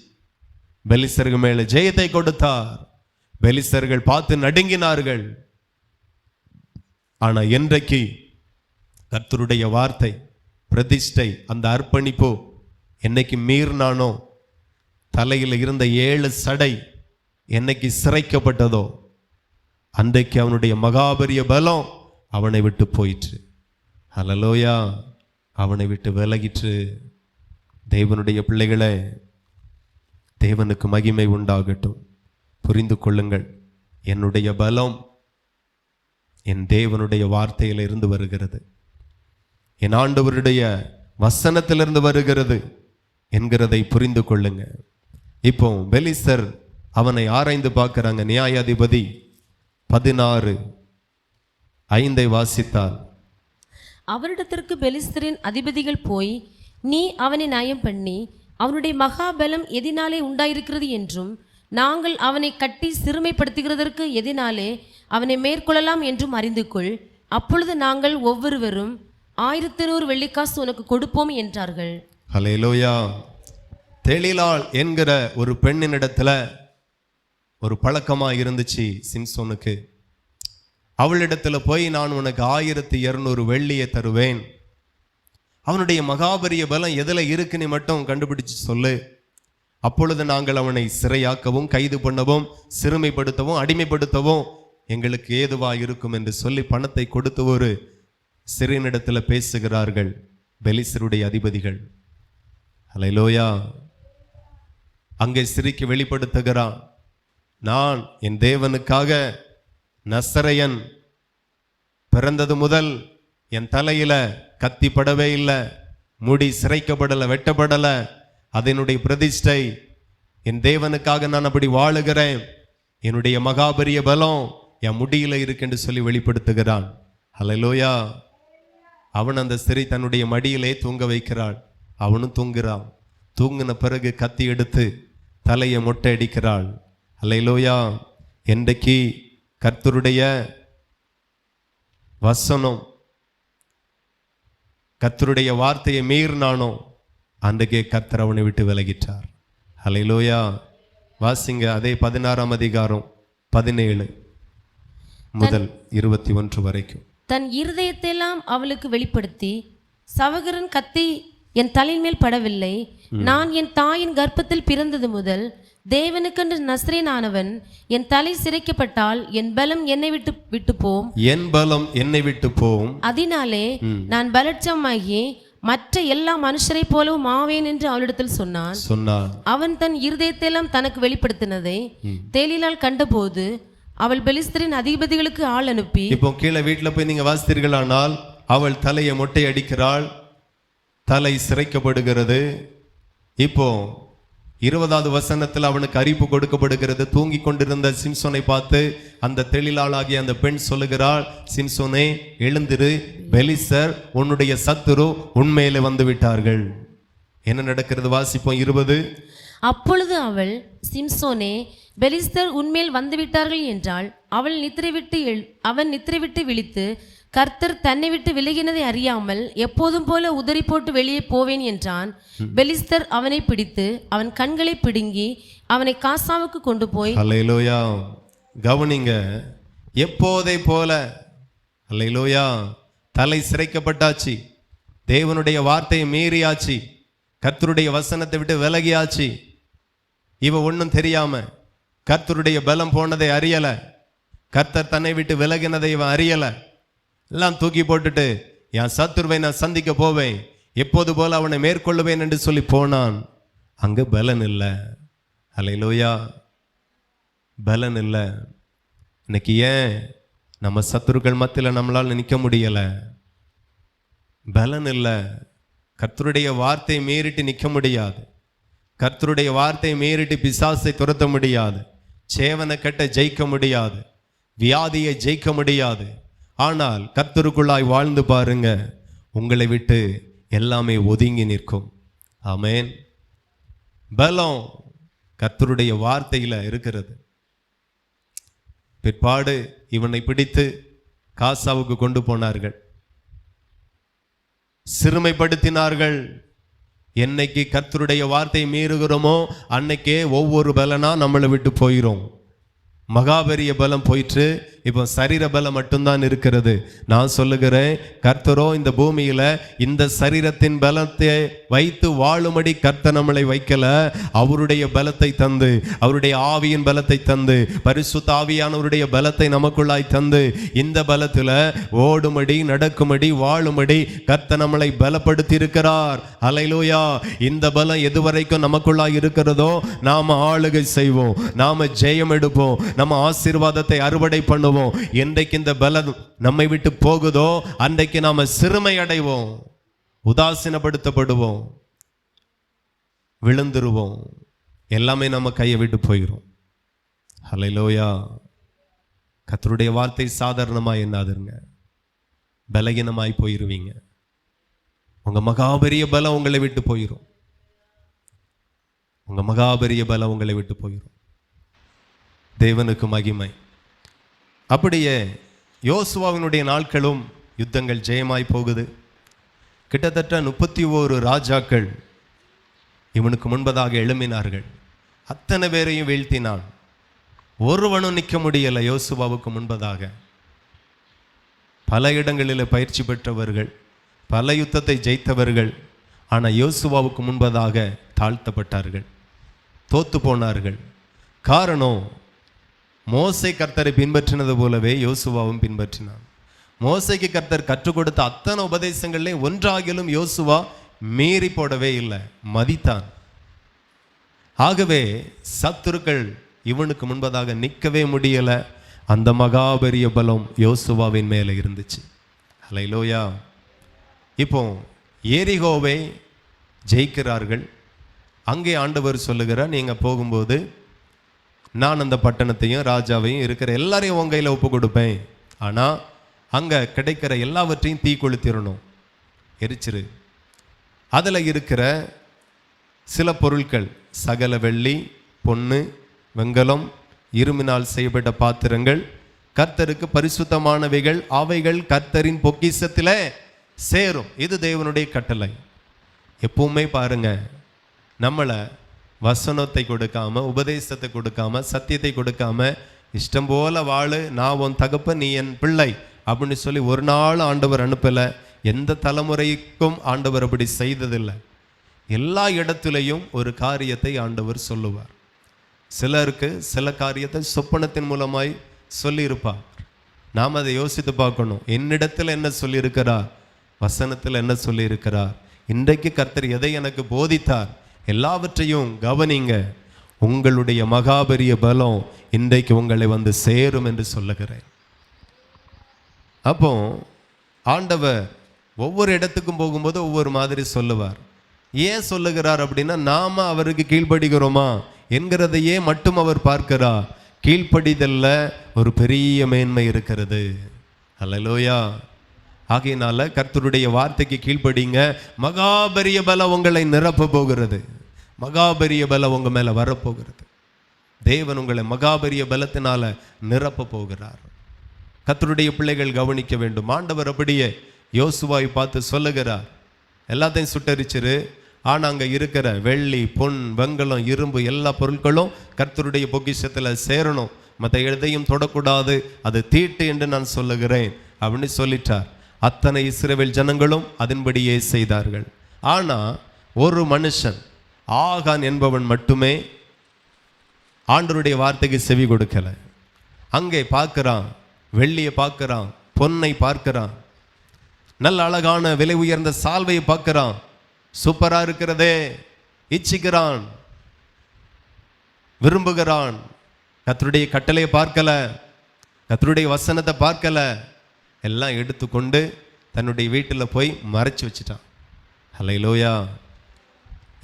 பெலிஸ்தர்கள் மேல ஜெயத்தை கொடுத்தார். பெலிஸ்தர்கள் பார்த்து நடுங்கினார்கள். ஆனா என்றைக்கு கர்த்தருடைய வார்த்தை, பிரதிஷ்டை, அந்த அர்ப்பணிப்பு என்னைக்கு மீறினானோ, தலையில் இருந்த 7 சடை என்னைக்கு சிறைக்கப்பட்டதோ, அன்றைக்கு அவனுடைய மகாபரிய பலம் அவனை விட்டு போயிற்று. ஹல்லேலூயா. அவனை விட்டு விலகிற்று. தேவனுடைய பிள்ளைகளே, தேவனுக்கு மகிமை உண்டாகட்டும். புரிந்து கொள்ளுங்கள், என்னுடைய பலம் என் தேவனுடைய வார்த்தையில இருந்து வருகிறது, என் ஆண்டவருடைய வசனத்திலிருந்து வருகிறது என்கிறதை புரிந்து கொள்ளுங்க. இப்போ பெலிஸ்தர் அவனை ஆராய்ந்து பார்க்கிறாங்க. நியாயாதிபதி 16 5 வாசித்தால், அவரிடத்திற்கு பெலிஸ்தரின் அதிபதிகள் போய், நீ அவனை நயம் பண்ணி அவனுடைய மகாபலம் எதினாலே உண்டாயிருக்கிறது என்றும், நாங்கள் அவனை கட்டி சிறுமைப்படுத்துகிறதற்கு எதினாலே அவனை மேற்கொள்ளலாம் என்றும் அறிந்து கொள். அப்பொழுது நாங்கள் ஒவ்வொருவரும் 1100 வெள்ளிக்காசு உனக்கு கொடுப்போம் என்றார்கள். ஹல்லேலூயா. தெளிலாள் என்கிற ஒரு பெண்ணினிடத்துல ஒரு பழக்கமா இருந்துச்சு சிம்சோனுக்கு. அவளிடத்துல போய், நான் உனக்கு 1200 வெள்ளியை தருவேன், அவனுடைய மகாபரிய பலம் எதுல இருக்குன்னு மட்டும் கண்டுபிடிச்சு சொல்லு, அப்பொழுது நாங்கள் அவனை சிறையாக்கவும் கைது பண்ணவும் சிறுமைப்படுத்தவும் அடிமைப்படுத்தவும் எங்களுக்கு ஏதுவா இருக்கும் என்று சொல்லி பணத்தை கொடுத்து ஒரு சிறையினிடத்துல பேசுகிறார்கள் பெலிஸ்தருடைய அதிபதிகள். ஹல்லேலூயா. அங்கே சிறைக்கு வெளிப்படுத்துகிறான், நான் என் தேவனுக்காக நசரேயன் பிறந்தது முதல் என் தலையில கத்திப்படவே இல்லை, முடி சிரைக்கப்படலை, வெட்டப்படலை, அதனுடைய பிரதிஷ்டை, என் தேவனுக்காக நான் அப்படி வாழுகிறேன், என்னுடைய மகாபரிய பலம் என் முடியில இருக்குன்னு சொல்லி வெளிப்படுத்துகிறான். ஹல்லேலூயா. அவன் அந்த சிறை தன்னுடைய மடியிலே தூங்க வைக்கிறாள், அவனும் தூங்குறான். தூங்கின பிறகு கத்தி எடுத்து தலையை மொட்டை அடிக்கிறாள். ஹல்லேலூயா. என்றைக்கு கர்த்தருடைய வசனம், கர்த்தருடைய வார்த்தையை மீறினானோ அன்றைக்கே கர்த்தர் அவனை விட்டு விலகிட்டார். ஹல்லேலூயா. வாசிங்க அதே 16ஆம் அதிகாரம் 17 முதல் 21 வரைக்கும். தன் இருதயத்தையெல்லாம் அவளுக்கு வெளிப்படுத்தி, சவகரன் கத்தி என் தலையின் மேல் படவில்லை, நான் என் தாயின் கர்ப்பத்தில் பிறந்தது முதல் தேவனுக்கென்று நசரேயனானவன் என் தலை சிரைக்கப்பட்டால் என் பலம் என்னை விட்டு போம், என் பலம் என்னை விட்டு போம், அதனாலே நான் பலட்சமாகி மற்ற எல்லா மனுஷரை போலவும் ஆவேன் என்று அவளிடத்தில் சொன்னான். அவன் தன் இருதயத்தையெல்லாம் தனக்கு வெளிப்படுத்தினதை தெளிலால் கண்டபோது அவள் பெலிஸ்தரின் அதிபதிகளுக்கு ஆள் அனுப்பி, இப்போ கீழே வீட்டுல போய் நீங்க வாசித்தீர்களானால் அவள் தலையை மொட்டை அடிக்கிறாள், தலை சிரைக்கப்படுகிறது. இப்போ 20வது வசனத்தில் அவனுக்கு அறிவிப்பு கொடுக்கப்படுகிறது. தூங்கி கொண்டிருந்த சிம்சோனை பார்த்து அந்த தெளிலாளாகிய அந்த பெண் சொல்லுகிறாள், சிம்சோனே எழுந்திரு, பெலிஸ்தர் உன்னுடைய சத்துரு உண்மையிலே வந்து விட்டார்கள். என்ன நடக்கிறது வாசிப்போம் 20. அப்பொழுது அவள், சிம்சோனே பெலிஸ்தர் உன்மேல் வந்துவிட்டார்கள் என்றாள். அவன் நித்திரை விட்டு விழித்து, கர்த்தர் தன்னை விட்டு விலகினதை அறியாமல் எப்போதும் போல உதறி போட்டு வெளியே போவேன் என்றான். பெலிஸ்தர் அவனை பிடித்து அவன் கண்களை பிடுங்கி அவனை காசாவுக்கு கொண்டு போய், அல்லேலூயா. கவனிங்க, எப்போதை போல, அல்லேலூயா, தலை சிரைக்கப்பட்டாச்சு, தேவனுடைய வார்த்தையை மீறியாச்சு, கர்த்தருடைய வசனத்தை விட்டு விலகியாச்சு. இவ ஒன்றும் தெரியாம கர்த்தருடைய பலம் போனதை அறியல, கர்த்தர் தன்னை விட்டு விலகினதை இவன் அறியல. எல்லாம் தூக்கி போட்டுட்டு என் சத்துருவை நான் சந்திக்க போவேன், எப்போது போல அவனை மேற்கொள்ளுவேன் என்று சொல்லி போனான். அங்க பலன் இல்லை. அல்லேலூயா. பலன் இல்லை. இன்னைக்கு ஏன் நம்ம சத்துருக்கள் மத்தியில் நம்மளால் நிற்க முடியல? பலன் இல்லை. கர்த்தருடைய வார்த்தையை மீறிட்டு நிற்க முடியாது, கர்த்தருடைய வார்த்தையை மீறிட்டு பிசாசை துரத்த முடியாது, சேவனை கட்ட ஜெயிக்க முடியாது, வியாதியை ஜெயிக்க முடியாது. ஆனால் கர்த்தருக்குள்ளாய் வாழ்ந்து பாருங்க, உங்களை விட்டு எல்லாமே ஒதுங்கி நிற்கும். ஆமென். பலம் கர்த்தருடைய வார்த்தையில இருக்கிறது. பிற்பாடு இவனை பிடித்து காசாவுக்கு கொண்டு போனார்கள், சிறுமைப்படுத்தினார்கள். என்னைக்கு கர்த்தருடைய வார்த்தையை மீறுகிறோமோ அன்னைக்கே ஒவ்வொரு பலனா நம்மளை விட்டு போயிடும். மகாபெரிய பலம் போயிற்று, இப்போ சரீர பலம் மட்டும்தான் இருக்கிறது. நான் சொல்லுகிறேன், கர்த்தரோ இந்த பூமியில இந்த சரீரத்தின் பலத்தை வைத்து வாழும்படி கர்த்தர் நம்மளை வைக்கல. அவருடைய பலத்தை தந்து, அவருடைய ஆவியின் பலத்தை தந்து, பரிசுத்த ஆவியானவருடைய பலத்தை நமக்குள்ளாய் தந்து, இந்த பலத்துல ஓடும்படி நடக்கும்படி வாழும்படி கர்த்தர் நம்மளை பலப்படுத்தி இருக்கிறார். அல்லேலூயா. இந்த பலம் எதுவரைக்கும் நமக்குள்ளாய் இருக்கிறதோ நாம ஆளுகை செய்வோம், நாம ஜெயம் எடுப்போம், நம்ம ஆசீர்வாதத்தை அறுவடை பண்ணுவோம். என்றைக்கு இந்த பலம் நம்மை விட்டு போகுதோ அன்றைக்கு நாம சிறுமை அடைவோம், உதாசீனப்படுத்தப்படுவோம், விழுந்துருவோம், எல்லாமே நம்ம கையை விட்டு போயிடும். அல்லேலூயா. கர்த்தருடைய வார்த்தை சாதாரணமா எண்ணாதுங்க. பலகீனமாய் போயிருவீங்க. உங்க மகாபெரிய பலம் உங்களை விட்டு போயிடும். உங்க மகாபெரிய பலம் உங்களை விட்டு போயிடும். தேவனுக்கு மகிமை. அப்படியே யோசுவாவினுடைய நாட்களும் யுத்தங்கள் ஜெயமாய் போகுது. கிட்டத்தட்ட 31 ராஜாக்கள் இவனுக்கு முன்பதாக எழும்பினார்கள். அத்தனை பேரையும் வீழ்த்தினான். ஒருவனும் நிற்க முடியலை யோசுவாவுக்கு முன்பதாக. பல இடங்களில் பயிற்சி பெற்றவர்கள், பல யுத்தத்தை ஜெயித்தவர்கள், ஆனால் யோசுவாவுக்கு முன்பதாக தாழ்த்தப்பட்டார்கள், தோத்து போனார்கள். காரணம், மோசே கர்த்தரை பின்பற்றினது போலவே யோசுவாவும் பின்பற்றினான். மோசைக்கு கர்த்தர் கற்றுக் கொடுத்த அத்தனை உபதேசங்களே ஒன்றாகிலும் யோசுவா மீறி போடவே இல்லை, மதித்தான். ஆகவே சத்துருக்கள் இவனுக்கு முன்பதாக நிற்கவே முடியலை. அந்த மகாபெரிய பலம் யோசுவாவின் மேலே இருந்துச்சு. ஹல்லேலூயா. இப்போ எரிகோவை ஜெயிக்கிறார்கள். அங்கே ஆண்டவர் சொல்லுகிறார், நீங்கள் போகும்போது நான் அந்த பட்டணத்தையும் ராஜாவையும் இருக்கிற எல்லாரையும் உன் கையில் ஒப்பு கொடுப்பேன். ஆனால் அங்கே கிடைக்கிற எல்லாவற்றையும் தீ கொளுத்திடணும், எரிச்சிரு. அதில் இருக்கிற சில பொருட்கள், சகல வெள்ளி, பொன்னு, வெங்கலம், இரும்பினால் செய்யப்பட்ட பாத்திரங்கள் கர்த்தருக்கு பரிசுத்தமானவைகள், அவைகள் கர்த்தரின் பொக்கிஷத்தில் சேரும். இது தேவனுடைய கட்டளை. எப்பவுமே பாருங்க, நம்மளை வசனத்தை கொடுக்காம, உபதேசத்தை கொடுக்காம, சத்தியத்தை கொடுக்காம, இஷ்டம் போல வாழு, நான் உன் தகப்பன், நீ என் பிள்ளை அப்படின்னு சொல்லி ஒரு நாள் ஆண்டவர் அனுப்பலை. எந்த தலைமுறைக்கும் ஆண்டவர் அப்படி செய்ததில்லை. எல்லா இடத்துலையும் ஒரு காரியத்தை ஆண்டவர் சொல்லுவார். சிலருக்கு சில காரியத்தை சொப்பனத்தின் மூலமாய் சொல்லியிருப்பார். நாம் அதை யோசித்து பார்க்கணும். என்னிடத்தில் என்ன சொல்லியிருக்கிறார், வசனத்தில் என்ன சொல்லியிருக்கிறார், இன்றைக்கு கர்த்தர் எதை எனக்கு போதித்தார், எல்லாவற்றையும் கவனிங்க. உங்களுடைய மகாபெரிய பலம் இன்றைக்கு உங்களை வந்து சேரும் என்று சொல்லுகிறேன். அப்போ ஆண்டவர் ஒவ்வொரு இடத்துக்கும் போகும்போது ஒவ்வொரு மாதிரி சொல்லுவார். ஏன் சொல்லுகிறார் அப்படின்னா, நாம அவருக்கு கீழ்ப்படுகிறோமா என்கிறதையே மட்டும் அவர் பார்க்கிறார். கீழ்ப்படிதல்ல ஒரு பெரிய மேன்மை இருக்கிறது. ஹல்லேலூயா. ஆகையினால கர்த்தருடைய வார்த்தைக்கு கீழ்ப்படிங்க. மகாபெரிய பலம் உங்களை நிரப்ப போகிறது. மகாபெரிய பலம் உங்க மேல வரப்போகிறது. தேவன் உங்களை மகாபெரிய பலத்தினால நிரப்ப போகிறார். கர்த்தருடைய பிள்ளைகள் கவனிக்க வேண்டும். ஆண்டவர் அப்படியே யோசுவாவை பார்த்து சொல்லுகிறார், எல்லாத்தையும் சுட்டரிச்சிரு. ஆனால் அங்கே இருக்கிற வெள்ளி, பொன், வெங்கலம், இரும்பு எல்லா பொருட்களும் கர்த்தருடைய பொக்கிஷத்தில் சேரணும். மற்ற எதையும் தொடக்கூடாது, அது தீட்டு என்று நான் சொல்லுகிறேன் அப்படின்னு சொல்லிட்டார். அத்தனை இஸ்ரவேல் ஜனங்களும் அதன்படியே செய்தார்கள். ஆனால் ஒரு மனுஷன், ஆகான் என்பவன் மட்டுமே ஆண்டவருடைய வார்த்தைக்கு செவி கொடுக்கலை. அங்கே பார்க்கிறான், வெள்ளியை பார்க்கிறான், பொன்னை பார்க்கிறான், நல்ல அழகான விலை உயர்ந்த சால்வையை பார்க்கிறான், சூப்பரா இருக்கிறதே, இச்சிக்கிறான், விரும்புகிறான். கர்த்தருடைய கட்டளையை பார்க்கல, கர்த்தருடைய வசனத்தை பார்க்கல, எல்லாம் எடுத்துக்கொண்டு தன்னுடைய வீட்டில் போய் மறைச்சு வச்சுட்டான். ஹல்லேலூயா.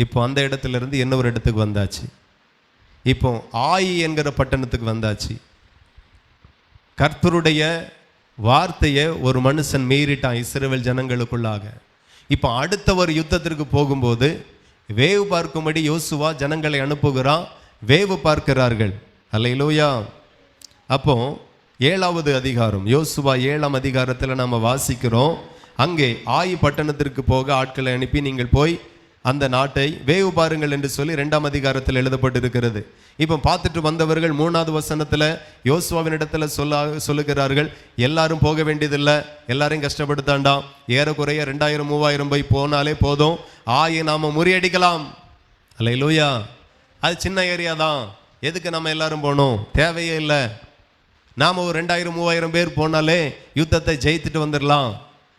இப்போ அந்த இடத்துல இருந்து இன்னொரு இடத்துக்கு வந்தாச்சு. இப்போ ஆயி என்கிற பட்டணத்துக்கு வந்தாச்சு. கர்த்தருடைய வார்த்தையை ஒரு மனுஷன் மீறிட்டான் இஸ்ரவேல் ஜனங்களுக்குள்ளாக. இப்போ அடுத்த ஒரு யுத்தத்திற்கு போகும்போது வேவு பார்க்கும்படி யோசுவா ஜனங்களை அனுப்புகிறான். வேவு பார்க்கிறார்கள். ஹல்லேலூயா. அப்போ 7வது அதிகாரம், யோசுவா 7ஆம் அதிகாரத்தில் நம்ம வாசிக்கிறோம். அங்கே ஆயி பட்டணத்திற்கு போக ஆட்களை அனுப்பி நீங்கள் போய் அந்த நாட்டை வேவு பாருங்கள் என்று சொல்லி 2ஆம் அதிகாரத்தில் எழுதப்பட்டிருக்கிறது. இப்போ பார்த்துட்டு வந்தவர்கள் 3வது வசனத்தில் யோசுவாவின் இடத்துல சொல்லுகிறார்கள், எல்லாரும் போக வேண்டியதில்லை, எல்லாரையும் கஷ்டப்படுத்தாண்டாம், ஏறக்குறைய 2000-3000 போய் போனாலே போதும், ஆயை நாம முறியடிக்கலாம். ஹல்லேலூயா. அது சின்ன ஏரியா தான், எதுக்கு நம்ம எல்லாரும் போகணும், தேவையே இல்லை. நாம் ஒரு 2000-3000 பேர் போனாலே யுத்தத்தை ஜெயித்துட்டு வந்துடலாம்,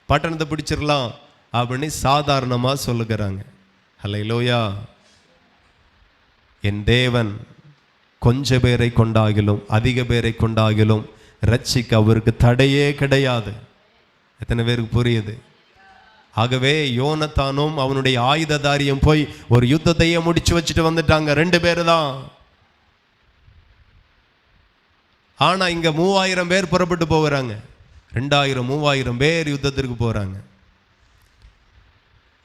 பட்டணத்தை பிடிச்சிடலாம் அப்படின்னு சாதாரணமாக சொல்லுகிறாங்க. ஹல்லேலூயா. என் தேவன் கொஞ்ச பேரை கொண்டாகிலும் அதிக பேரை கொண்டாகிலும் ரட்சிக்க அவருக்கு தடையே கிடையாது. எத்தனை பேருக்கு புரியுது? ஆகவே யோனத்தானும் அவனுடைய ஆயுததாரியும் போய் ஒரு யுத்தத்தையே முடிச்சு வச்சுட்டு வந்துட்டாங்க. 2 பேர் தான். ஆனா இங்க 3000 பேர் புறப்பட்டு போகிறாங்க. 2000 3000 பேர் யுத்தத்திற்கு போறாங்க.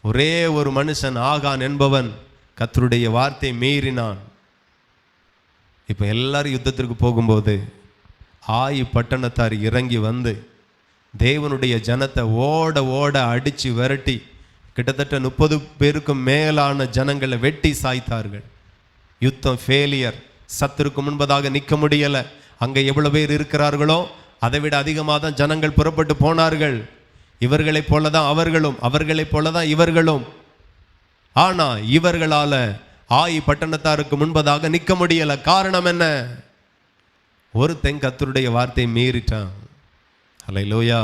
ஒரே ஒரு மனுஷன் ஆகான் என்பவன் கர்த்தருடைய வார்த்தை மீறினான். இப்போ எல்லாரும் யுத்தத்திற்கு போகும்போது ஆயி பட்டணத்தார் இறங்கி வந்து தேவனுடைய ஜனத்தை ஓட ஓட அடித்து விரட்டி கிட்டத்தட்ட 30 பேருக்கும் மேலான ஜனங்களை வெட்டி சாய்த்தார்கள். யுத்தம் ஃபெயிலியர். சத்துருக்கு முன்பதாக நிற்க முடியலை. அங்கே எவ்வளோ பேர் இருக்கிறார்களோ அதை விட அதிகமாக தான் ஜனங்கள் புறப்பட்டு போனார்கள். இவர்களைப் போல தான் அவர்களும், அவர்களைப் போல தான் இவர்களும். ஆனால் இவர்களால் ஆயி பட்டணத்தாருக்கு முன்பதாக நிற்க முடியலை. காரணம் என்ன? ஒருத்தன் கர்த்தருடைய வார்த்தையை மீறிட்டான். அல்லேலூயா.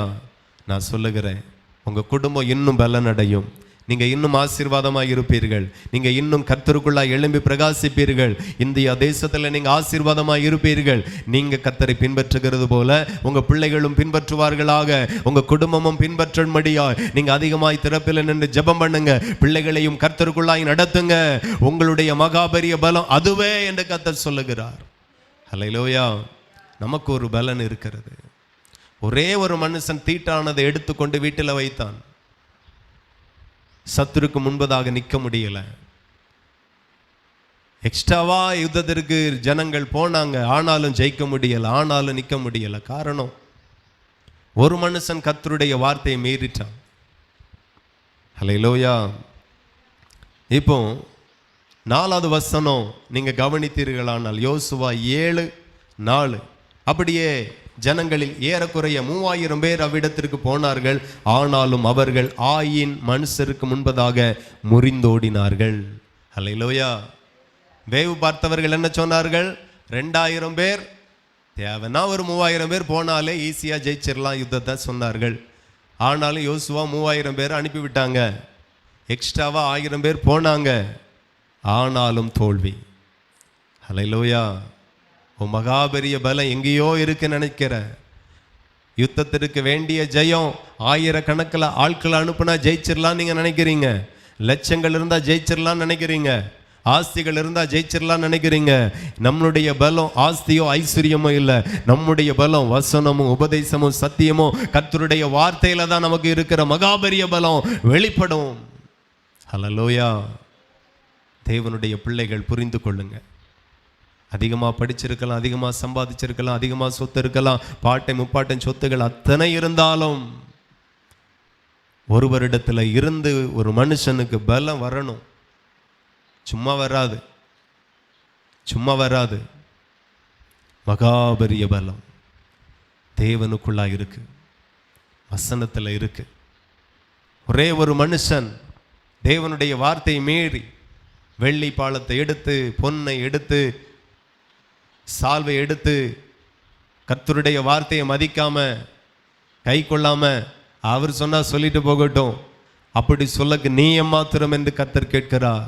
நான் சொல்லுகிறேன், உங்கள் குடும்பம் இன்னும் பலனடையும். நீங்கள் இன்னும் ஆசீர்வாதமாக இருப்பீர்கள். நீங்கள் இன்னும் கர்த்தருக்குள்ளாக எழும்பி பிரகாசிப்பீர்கள். இந்தியா தேசத்தில் நீங்கள் ஆசீர்வாதமாக இருப்பீர்கள். நீங்கள் கர்த்தரை பின்பற்றுகிறது போல உங்கள் பிள்ளைகளும் பின்பற்றுவார்களாக. உங்கள் குடும்பமும் பின்பற்றும்படியா நீங்கள் அதிகமாய் திறப்பில் நின்று ஜெபம் பண்ணுங்க. பிள்ளைகளையும் கர்த்தருக்குள்ளாய் நடத்துங்க. உங்களுடைய மகாபரிய பலம் அதுவே என்று கர்த்தர் சொல்லுகிறார். அல்லேலூயா. நமக்கு ஒரு பலன் இருக்கிறது. ஒரே ஒரு மனுஷன் தீட்டானதை எடுத்துக்கொண்டு வீட்டில் வைத்தான். சத்துருக்கு முன்பதாக நிற்க முடியல. எக்ஸ்ட்ராவா யுத்தத்திற்கு ஜனங்கள் போனாங்க, ஆனாலும் ஜெயிக்க முடியல, ஆனாலும் நிற்க முடியல. காரணம், ஒரு மனுஷன் கர்த்தருடைய வார்த்தையை மீறிட்டான். அல்லேலூயா. இப்போ 4வது வசனம் நீங்க கவனித்தீர்களானால் யோசுவா 7:4 அப்படியே ஜனங்களில் ஏறக்குறைய 3000 பேர் அவ்விடத்திற்கு போனார்கள். ஆனாலும் அவர்கள் ஆயின் மனுஷருக்கு முன்பதாக முறிந்தோடினார்கள். அல்லேலூயா. வேவு பார்த்தவர்கள் என்ன சொன்னார்கள்? 2000 பேர் தேவைன்னா ஒரு 3000 பேர் போனாலே ஈஸியாக ஜெயிச்சிடலாம் யுத்தத்தை சொன்னார்கள். ஆனாலும் யோசுவா 3000 பேர் அனுப்பிவிட்டாங்க. எக்ஸ்ட்ராவா 1000 பேர் போனாங்க. ஆனாலும் தோல்வி. அல்லேலூயா. உன் மகாபெரிய பலம் எங்கேயோ இருக்கு நினைக்கிற. யுத்தத்திற்கு வேண்டிய ஜெயம் 1000கணக்கில் ஆட்களை அனுப்புனா ஜெயிச்சிடலாம் நீங்க நினைக்கிறீங்க. லட்சங்கள் இருந்தா ஜெயிச்சிடலாம் நினைக்கிறீங்க. ஆஸ்திகள் இருந்தா ஜெயிச்சிடலாம் நினைக்கிறீங்க. நம்மளுடைய பலம் ஆஸ்தியோ ஐஸ்வர்யமோ இல்லை. நம்முடைய பலம் வசனமும் உபதேசமும் சத்தியமும் கர்த்தருடைய வார்த்தையில தான் நமக்கு இருக்கிற மகாபெரிய பலம் வெளிப்படும். அல்லேலூயா. தேவனுடைய பிள்ளைகள் புரிந்து கொள்ளுங்க. அதிகமாக படிச்சிருக்கலாம், அதிகமாக சம்பாதிச்சிருக்கலாம், அதிகமாக சொத்து இருக்கலாம், பாட்டை முப்பாட்டன் சொத்துகள் அத்தனை இருந்தாலும் ஒரு வருடத்தில் இருந்து ஒரு மனுஷனுக்கு பலம் வரணும். சும்மா வராது, சும்மா வராது. மகாபெரிய பலம் தேவனுக்குள்ளா இருக்கு, வசனத்தில் இருக்கு. ஒரே ஒரு மனுஷன் தேவனுடைய வார்த்தையை மீறி வெள்ளி பாலத்தை எடுத்து, பொன்னை எடுத்து, சால்வை எடுத்து, கர்த்தருடைய வார்த்தையை மதிக்காம கை கொள்ளாம அவர் சொன்னா சொல்லிட்டு போகட்டும், அப்படி சொல்லக்கு நீ எம்மாத்திரம் என்று கர்த்தர் கேட்கிறார்.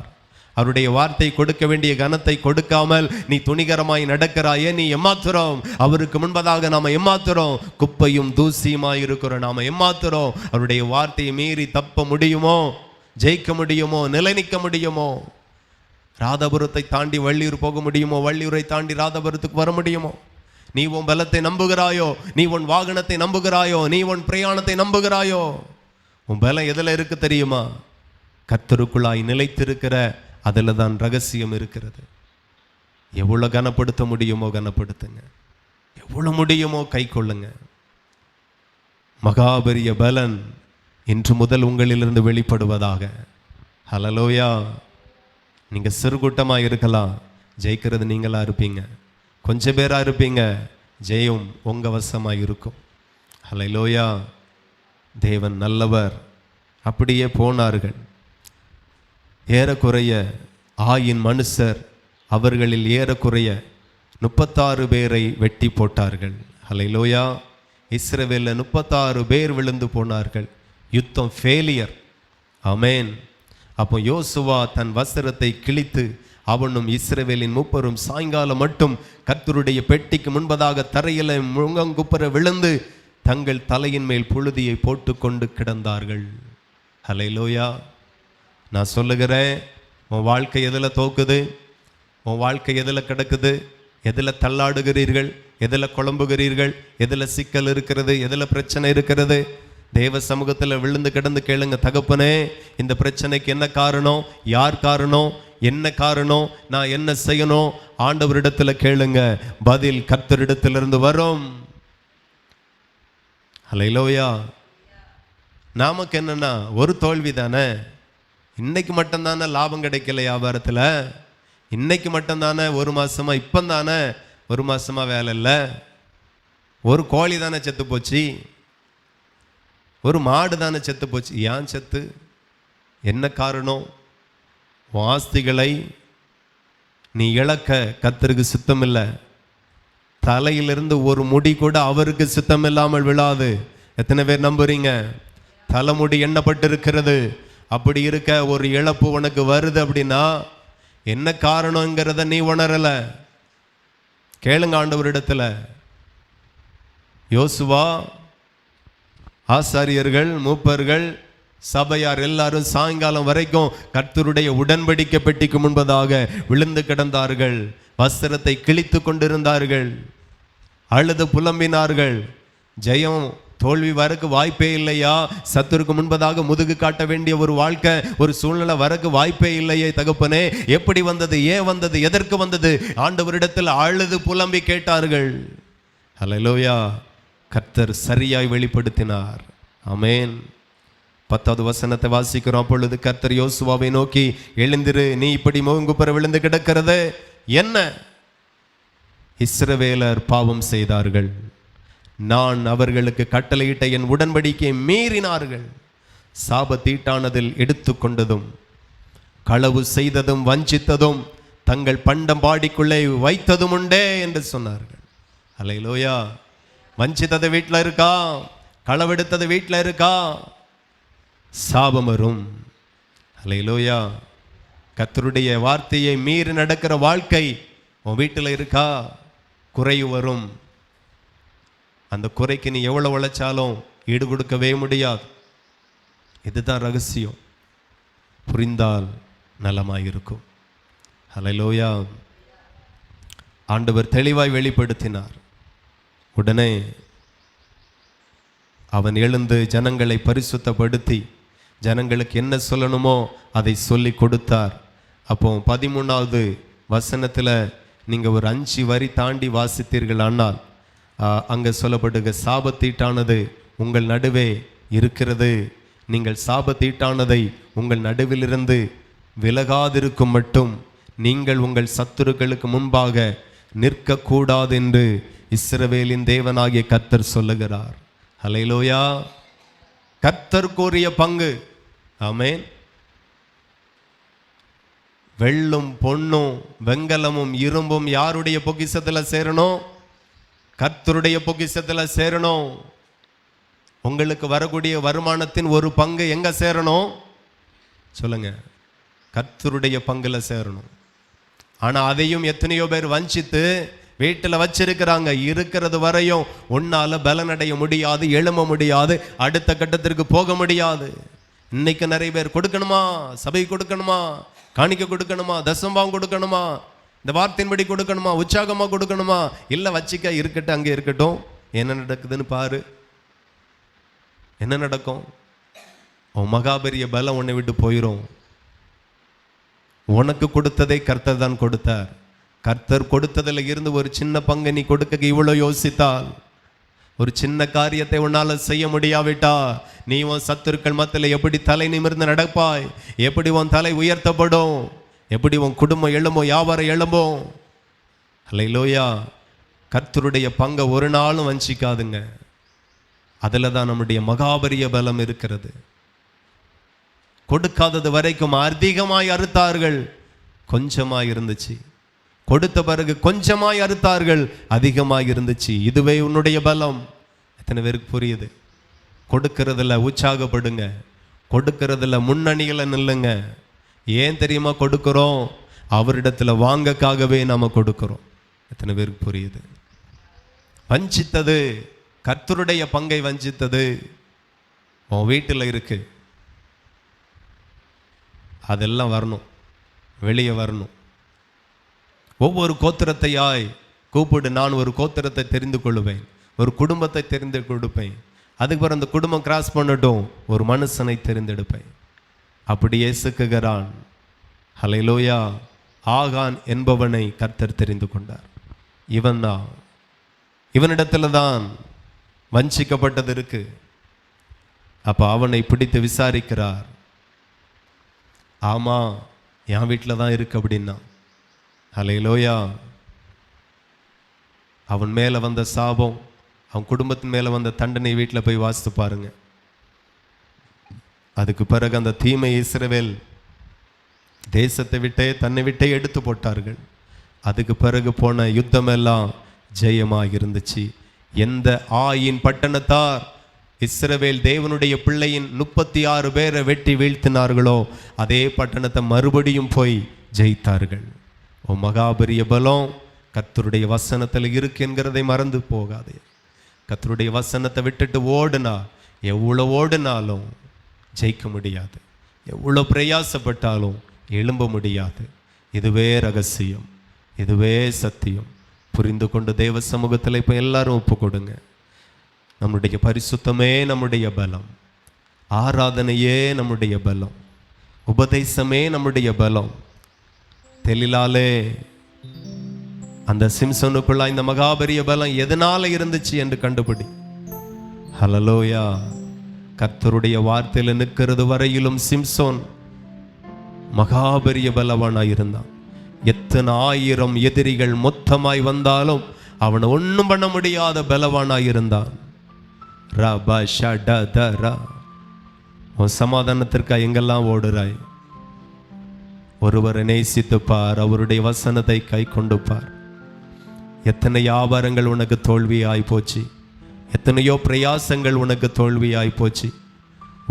அவருடைய வார்த்தை கொடுக்க வேண்டிய கனத்தை கொடுக்காமல் நீ துணிகரமாய் நடக்கிறாயே, நீ எம்மாத்திரம். அவருக்கு முன்பதாக நாம எம்மாத்திரம், குப்பையும் தூசியுமாய் இருக்கிறோம் நாம எம்மாத்திரம். அவருடைய வார்த்தையை மீறி தப்ப முடியுமோ? ஜெயிக்க முடியுமோ? நிலை நிற்க முடியுமோ? ராதாபுரத்தை தாண்டி வள்ளியூர் போக முடியுமோ? வள்ளியூரை தாண்டி ராதாபுரத்துக்கு வர முடியுமோ? நீ உன் பலத்தை நம்புகிறாயோ? நீ உன் வாகனத்தை நம்புகிறாயோ? நீ உன் பிரயாணத்தை நம்புகிறாயோ? உன் பலம் எதில் இருக்கு தெரியுமா? கர்த்தருக்குள்ளாய் நிலைத்திருக்கிற அதில் தான் ரகசியம் இருக்கிறது. எவ்வளோ கனப்படுத்த முடியுமோ கனப்படுத்துங்க, எவ்வளோ முடியுமோ கை கொள்ளுங்க. மகாபெரிய பலன் இன்று முதல் உங்களிலிருந்து வெளிப்படுவதாக. ஹல்லேலூயா. நீங்கள் சிறுகூட்டமாக இருக்கலாம், ஜெயிக்கிறது நீங்களாக இருப்பீங்க. கொஞ்சம் பேராக இருப்பீங்க, ஜெயம் உங்கள் வசமாக இருக்கும். ஹல்லேலூயா. தேவன் நல்லவர். அப்படியே போனார்கள். ஏறக்குறைய ஆயின் மனுஷர் அவர்களில் ஏறக்குறைய 36 பேரை வெட்டி போட்டார்கள். ஹல்லேலூயா. இஸ்ரவேலில் 36 பேர் விழுந்து போனார்கள். யுத்தம் ஃபெயிலியர். ஆமென். அப்போ யோசுவா தன் வஸ்திரத்தை கிழித்து அவனும் இஸ்ரவேலின் 30 சாயங்காலம் மட்டும் கர்த்தருடைய பெட்டிக்கு முன்பதாக தரையில முழங்குப்புற விழுந்து தங்கள் தலையின் மேல் புழுதியை போட்டுக்கொண்டு கிடந்தார்கள். ஹல்லேலூயா. நான் சொல்லுகிறேன், உன் வாழ்க்கை எதில் தோக்குது? உன் வாழ்க்கை எதில் கிடக்குது? எதில் தள்ளாடுகிறீர்கள்? எதில் குழம்புகிறீர்கள்? எதில் சிக்கல் இருக்கிறது? எதில் பிரச்சனை இருக்கிறது? தேவ சமூகத்தில் விழுந்து கிடந்து கேளுங்க, தகப்பனே இந்த பிரச்சனைக்கு என்ன காரணம்? யார் காரணம்? என்ன காரணம்? நான் என்ன செய்யணும்? ஆண்டவரிடத்தில் கேளுங்க, பதில் கர்த்தரிடத்திலிருந்து வரும். ஹல்லேலூயா. நமக்கு என்னன்னா ஒரு தோல்வி தானே. இன்னைக்கு மட்டும்தானே லாபம் கிடைக்கல வியாபாரத்தில். இன்னைக்கு மட்டும்தானே, ஒரு மாசமா இப்பந்தானே, ஒரு மாசமா வேலை இல்லை. ஒரு கோழி தானே செத்து போச்சு, ஒரு மாடு தானே செத்து போச்சு. ஏன் செத்து? என்ன காரணம்? ஆஸ்திகளை நீ இழக்க கர்த்தருக்கு சித்தம் இல்லை. தலையிலிருந்து ஒரு முடி கூட அவருக்கு சித்தம் இல்லாமல் விழாது. எத்தனை பேர் நம்புறீங்க? தலைமுடி எண்ணப்பட்டிருக்கிறது. அப்படி இருக்க ஒரு இழப்பு உனக்கு வருது அப்படின்னா என்ன காரணங்கிறத நீ உணரல. கேளுங்க ஆண்டவரிடத்துல. யோசுவா, ஆசாரியர்கள், மூப்பர்கள், சபையார் எல்லாரும் சாயங்காலம் வரைக்கும் கர்த்தருடைய உடன்படிக்கை பெட்டிக்கு முன்பதாக விழுந்து கிடந்தார்கள். வஸ்திரத்தை கிழித்து கொண்டிருந்தார்கள். அழுது புலம்பினார்கள். ஜெயம் தோல்வி வரக்கு வாய்ப்பே இல்லையா? சத்துருக்கு முன்பதாக முதுகு காட்ட வேண்டிய ஒரு வாழ்க்கை, ஒரு சூழ்நிலை வரக்கு வாய்ப்பே இல்லையே தகப்பனே. எப்படி வந்தது? ஏன் வந்தது? எதற்கு வந்தது? ஆண்டவரிடத்தில் அழுது புலம்பி கேட்டார்கள். ஹல்லேலூயா. கர்த்தர் சரியாய் வெளிப்படுத்தினார். ஆமென். 10வது வசனத்தை வாசிக்கிறோம். அப்பொழுது கர்த்தர் யோசுவாவை நோக்கி, எழுந்திரு, நீ இப்படி முகங்குப்புற விழுந்து கிடக்கிறது என்ன? இஸ்ரவேலர் பாவம் செய்தார்கள். நான் அவர்களுக்கு கட்டளையிட்ட என் உடன்படிக்கையை மீறினார்கள். சாபத்தீட்டானதில் எடுத்துக்கொண்டதும், களவு செய்ததும், வஞ்சித்ததும், தங்கள் பண்டம் பாடிக்குள்ளே வைத்ததும் உண்டே என்று சொன்னார்கள். ஹல்லேலூயா. வஞ்சித்தது வீட்டில் இருக்கா? களவெடுத்தது வீட்டில் இருக்கா? சாபம் வரும். ஹல்லேலூயா. கர்த்தருடைய வார்த்தையை மீறி நடக்கிற வாழ்க்கை உன் வீட்டில் இருக்கா? குறை வரும். அந்த குறைக்கு நீ எவ்வளவு உழைச்சாலும் ஈடு கொடுக்கவே முடியாது. இதுதான் ரகசியம். புரிந்தால் நலமாயிருக்கும். ஹல்லேலூயா. ஆண்டவர் தெளிவாய் வெளிப்படுத்தினார். உடனே அவன் எழுந்து ஜனங்களை பரிசுத்தப்படுத்தி ஜனங்களுக்கு என்ன சொல்லணுமோ அதை சொல்லி கொடுத்தார். அப்போ 13வது வசனத்தில் நீங்கள் ஒரு 5 வரி தாண்டி வாசித்தீர்கள். ஆனால் அங்கே சொல்லப்படுக, சாபத்தீட்டானது உங்கள் நடுவே இருக்கிறது. நீங்கள் சாபத்தீட்டானதை உங்கள் நடுவிலிருந்து விலகாதிருக்கும் மட்டும் நீங்கள் உங்கள் சத்துருக்களுக்கு முன்பாக நிற்கக்கூடாது என்று இஸ்ரவேலின் தேவனாகிய கர்த்தர் சொல்லுகிறார். ஹல்லேலூயா. கர்த்தருக்குரிய பங்கு. ஆமென். வெள்ளும் பொன்னும் வெங்கலமும் இரும்பும் யாருடைய பொக்கிஷத்தில் சேரணும்? கர்த்தருடைய பொக்கிஷத்தில் சேரணும். உங்களுக்கு வரக்கூடிய வருமானத்தின் ஒரு பங்கு எங்க சேரணும்? சொல்லுங்க. கர்த்தருடைய பங்குல சேரணும். ஆனா அதையும் எத்தனையோ பேர் வஞ்சித்து வீட்டில் வச்சிருக்கிறாங்க. இருக்கிறது வரையும் உன்னால பலனடைய முடியாது, எழும்ப முடியாது, அடுத்த கட்டத்திற்கு போக முடியாது. இன்னைக்கு நிறைய பேர் கொடுக்கணுமா, சபை கொடுக்கணுமா, காணிக்க கொடுக்கணுமா, தசம்பாவம் கொடுக்கணுமா, இந்த வார்த்தையின்படி கொடுக்கணுமா, உற்சாகமா கொடுக்கணுமா, இல்லை வச்சிக்க, இருக்கட்டும், அங்கே இருக்கட்டும். என்ன நடக்குதுன்னு பாரு. என்ன நடக்கும்? உன் மகாபெரிய பலம் உன்னை விட்டு போயிடும். உனக்கு கொடுத்ததை கர்த்தர் தான் கொடுத்தார். கர்த்தர் கொடுத்ததில் இருந்து ஒரு சின்ன பங்கை நீ கொடுக்க இவ்வளோ யோசித்தால், ஒரு சின்ன காரியத்தை உன்னால செய்ய முடியாவிட்டா நீ உன் சத்துருக்கள் மத்தியில் எப்படி தலை நிமிர்ந்து நடப்பாய்? எப்படி உன் தலை உயர்த்தப்படும்? எப்படி உன் குடும்பம் எழும்பும், வியாபாரம் எழும்பும்? ஹல்லேலூயா. கர்த்தருடைய பங்கை ஒரு நாளும் வஞ்சிக்காதுங்க. அதில் தான் நம்முடைய மகாபரிய பலம் இருக்கிறது. கொடுக்காதது வரைக்கும் அதிகமாய் அறுத்தார்கள், கொஞ்சமாய் இருந்துச்சு. கொடுத்த பிறகு கொஞ்சமாய் அறுத்தார்கள், அதிகமாய் இருந்துச்சு. இதுவே உன்னுடைய பலம். எத்தனை பேருக்கு புரியுது? கொடுக்கறதுல உற்சாகப்படுங்க, கொடுக்கறதுல முன்னணிகளை நில்லுங்க. ஏன் தெரியுமா கொடுக்கிறோம்? அவரிடத்துல வாங்கக்காகவே நாம கொடுக்கிறோம். எத்தனை பேருக்கு புரியுது? வஞ்சித்தது, கர்த்தருடைய பங்கை வஞ்சித்தது உன் வீட்டில் இருக்கு. அதெல்லாம் வரணும், வெளியே வரணும். ஒவ்வொரு கோத்திரத்தையாய் கூப்பிடு, நான் ஒரு கோத்திரத்தை தெரிந்து கொள்ளுவேன், ஒரு குடும்பத்தை தெரிந்து கொடுப்பேன். அதுக்கப்புறம் அந்த குடும்பம் கிராஸ் பண்ணட்டும், ஒரு மனுஷனை தெரிந்தெடுப்பேன். அப்படி இயேசுக்குகிறான். ஹல்லேலூயா. ஆகான் என்பவனை கர்த்தர் தெரிந்து கொண்டார். இவன்தான், இவனிடத்துல தான் வஞ்சிக்கப்பட்டது இருக்கு. அப்ப அவனை பிடித்து விசாரிக்கிறார். ஆமா, என் வீட்டில் தான் இருக்கு அப்படின்னா. ஹல்லேலூயா. அவன் மேலே வந்த சாபம், அவன் குடும்பத்தின் மேலே வந்த தண்டனை வீட்டில் போய் வாசித்து பாருங்க. அதுக்கு பிறகு அந்த தீமை இஸ்ரவேல் தேசத்தை விட்டே, தன்னை விட்டே எடுத்து போட்டார்கள். அதுக்கு பிறகு போன யுத்தமெல்லாம் ஜெயமாக இருந்துச்சு. எந்த ஆயின் பட்டணத்தார் இஸ்ரவேல் தேவனுடைய பிள்ளையின் 36 பேரை வெட்டி வீழ்த்தினார்களோ அதே பட்டணத்தை மறுபடியும் போய் ஜெயித்தார்கள். ஓ, மகாபரிய பலம் கர்த்தருடைய வசனத்தில் இருக்கு என்கிறதை மறந்து போகாதே. கர்த்தருடைய வசனத்தை விட்டுட்டு ஓடுனா, எவ்வளோ ஓடினாலும் ஜெயிக்க முடியாது, எவ்வளோ பிரயாசப்பட்டாலும் எழும்ப முடியாது. இதுவே ரகசியம், இதுவே சத்தியம். புரிந்து கொண்டு தேவ சமூகத்தில் இப்போ எல்லாரும் ஒப்பு கொடுங்க. நம்முடைய பரிசுத்தமே நம்முடைய பலம், ஆராதனையே நம்முடைய பலம், உபதேசமே நம்முடைய பலம். தெளிலாலே அந்த சிம்சனுக்குள்ள இந்த மகாபரிய பலம் எதனால இருந்துச்சு என்று கண்டுபிடி. ஹல்லேலூயா. கர்த்தருடைய வார்த்தையில் நிற்கிறது வரையிலும் சிம்சோன் மகாபரிய பலவானாய் இருந்தான். எத்தனை 1000 எதிரிகள் மொத்தமாய் வந்தாலும் அவனை ஒன்றும் பண்ண முடியாத பலவானாய் இருந்தான். உன் சமாதானத்திற்கா எங்கெல்லாம் ஓடுறாய்? ஒருவரை நேசித்து பார், அவருடைய வசனத்தை கை கொண்டு பார். எத்தனை வியாபாரங்கள் உனக்கு தோல்வியாய் போச்சு, எத்தனையோ பிரயாசங்கள் உனக்கு தோல்வியாய் போச்சு.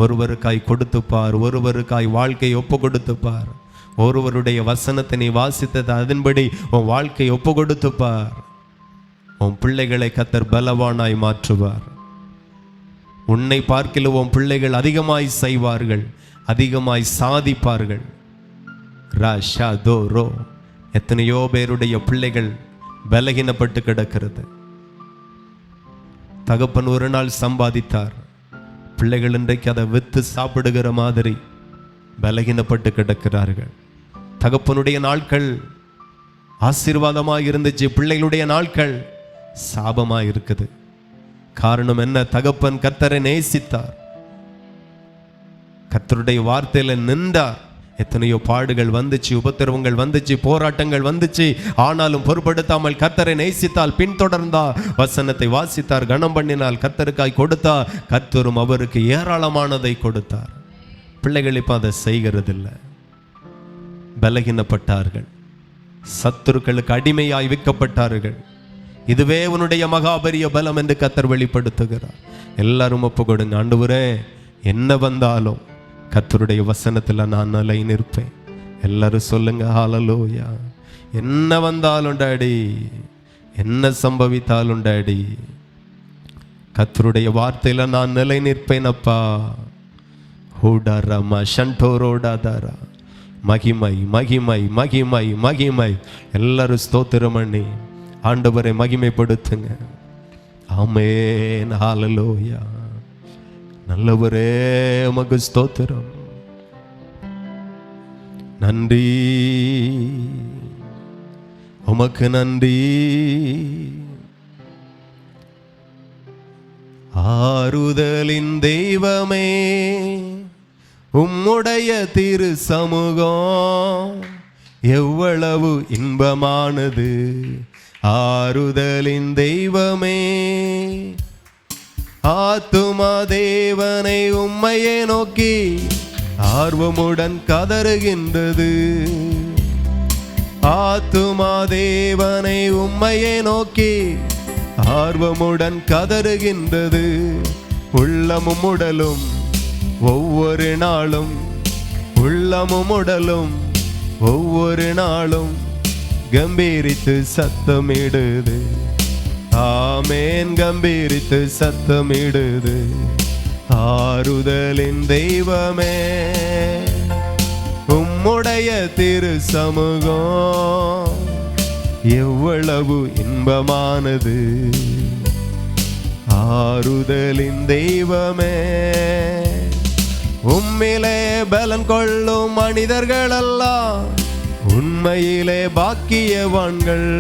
ஒருவருக்காய் கொடுத்துப்பார், ஒருவருக்காய் வாழ்க்கையை ஒப்பு கொடுத்துப்பார். ஒருவருடைய வசனத்தை நீ வாசித்தது அதன்படி உன் வாழ்க்கையை ஒப்பு கொடுத்துப்பார். உன் பிள்ளைகளை கர்த்தர் பலவானாய் மாற்றுவார். உன்னை பார்க்கிலும் உன் பிள்ளைகள் அதிகமாய் செய்வார்கள், அதிகமாய் சாதிப்பார்கள். ராஷா தோ ரோ. எத்தனையோ பேருடைய பிள்ளைகள் பலகீனப்பட்டு கிடக்கிறது. தகப்பன் ஒரு நாள் சம்பாதித்தார், பிள்ளைகள் இன்றைக்கு அதை வித்து சாப்பிடுகிற மாதிரி பலகீனப்பட்டு கிடக்கிறார்கள். தகப்பனுடைய நாட்கள் ஆசீர்வாதமாக இருந்துச்சு, பிள்ளைகளுடைய நாட்கள் சாபமாக இருக்குது. காரணம் என்ன? தகப்பன் கர்த்தரை நேசித்தார், கர்த்தருடைய வார்த்தையில நின்றார். எத்தனையோ பாடுகள் வந்துச்சு, உபத்திரவங்கள் வந்துச்சு, போராட்டங்கள் வந்துச்சு. ஆனாலும் பொருட்படுத்தாமல் கர்த்தரை நேசித்தால், பின்தொடர்ந்தார், வசனத்தை வாசித்தார், கனம் பண்ணினால், கர்த்தருக்காய் கொடுத்தார். கர்த்தரும் அவருக்கு ஏராளமானதை கொடுத்தார். பிள்ளைகள் இப்ப அதை செய்கிறதில்லை, பலகீனப்பட்டார்கள், சத்துருக்களுக்கு அடிமையாய் விற்கப்பட்டார்கள். இதுவே உன்னுடைய மகாபரிய பலம் என்று கர்த்தர் வெளிப்படுத்துகிறார். எல்லாரும் ஒப்பு கொடுங்க. ஆண்டவரே, என்ன வந்தாலும் கர்த்தருடைய வசனத்துல நான் நிலை நிற்பேன். எல்லாரும் சொல்லுங்க ஹல்லேலூயா. என்ன வந்தாலும் டாடி, என்ன சம்பவித்தாலும் டாடி, கர்த்தருடைய வார்த்தையில நான் நிலை நிற்பேன் அப்பா. ஹூடாரமா ஷண்டோரோடாதாரா. மகிமை மகிமை மகிமை மகிமை. எல்லாரும் ஸ்தோத்திரம் பண்ணி ஆண்டவரை மகிமைப்படுத்துங்க. ஆமென். ஹல்லேலூயா. நல்லவரே, உமக்கு ஸ்தோத்திரம். நன்றி, உமக்கு நன்றி. ஆறுதலின் தெய்வமே, உம்முடைய திரு சமூகம் எவ்வளவு இன்பமானது. ஆறுதலின் தெய்வமே, ஆத்துமா தேவனை உம்மையே நோக்கி ஆர்வமுடன் கதறுகின்றது. ஆத்துமா தேவனை உம்மையே நோக்கி ஆர்வமுடன் கதறுகின்றது. உள்ளமும் உடலும் ஒவ்வொரு நாளும், உள்ளமும் உடலும் ஒவ்வொரு நாளும் கம்பீரித்து சத்தமிடுது. ஆமேன். கம்பீரித்து சத்தமிடுது. ஆறுதலின் தெய்வமே, உம்முடைய திரு சமூகம் எவ்வளவு இன்பமானது. ஆறுதலின் தெய்வமே, உம்மிலே பலன் கொள்ளும் மனிதர்களெல்லாம் உண்மையிலே பாக்கியவான்கள்.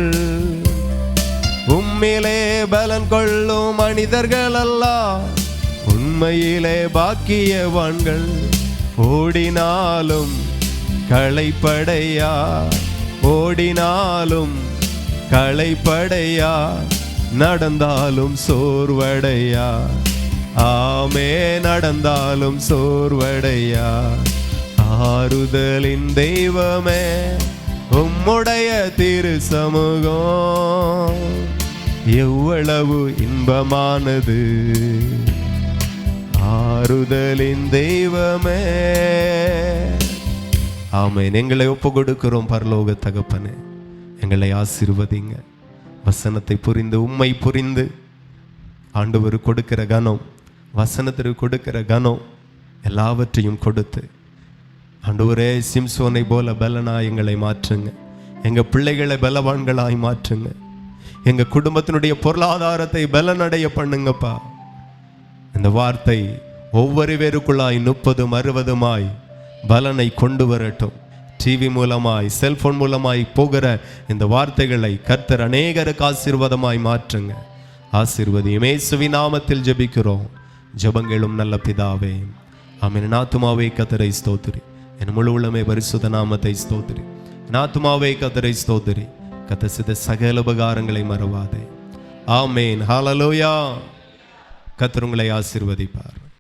உம்மிலே பலன் கொள்ளும் மனிதர்களெல்லாம் உண்மையிலே பாக்கியவான்கள். ஓடினாலும் களைப்படையா, ஓடினாலும் களைப்படையா, நடந்தாலும் சோர்வடையா. ஆமே, நடந்தாலும் சோர்வடையா. ஆறுதலின் தெய்வமே, உம்முடைய திரு சமூகம் எவ்வளவு இன்பமானது. ஆறுதலின் தெய்வமே. ஆமென். எங்களை ஒப்பு கொடுக்கிறோம் பரலோக தகப்பனே, எங்களை ஆசீர்வதிங்க. வசனத்தை புரிந்து, உம்மை புரிந்து ஆண்டவர் கொடுக்கிற கனம், வசனத்திற்கு கொடுக்கிற கனம் எல்லாவற்றையும் கொடுத்து ஆண்டவரே, சிம்சோனை போல பலனாய் எங்களை மாற்றுங்க. எங்கள் பிள்ளைகளை பலவான்களாய் மாற்றுங்க. எங்கள் குடும்பத்தினுடைய பொருளாதாரத்தை பலனடைய பண்ணுங்கப்பா. இந்த வார்த்தை ஒவ்வொரு பேருக்குள்ளாய் 30, 60 பலனை கொண்டு வரட்டும். டிவி மூலமாய், செல்போன் மூலமாய் போகிற இந்த வார்த்தைகளை கர்த்தர் அநேகருக்கு ஆசீர்வாதமாய் மாற்றுங்க. ஆசீர்வதியும் இயேசுவின் நாமத்தில் ஜெபிக்கிறோம். ஜெபங்களும் நல்ல பிதாவே, ஆமென். என் ஆத்துமாவே கர்த்தரை ஸ்தோத்திரி, என் முழு உள்ளமே பரிசுத்த நாமத்தை ஸ்தோத்திரி. என் ஆத்துமாவே கர்த்தரை ஸ்தோத்திரி, கர்த்தர் செய்த சகல உபகாரங்களை மறவாதே. ஆமென். ஹல்லேலூயா. கர்த்தர் உங்களை ஆசீர்வதிப்பார்.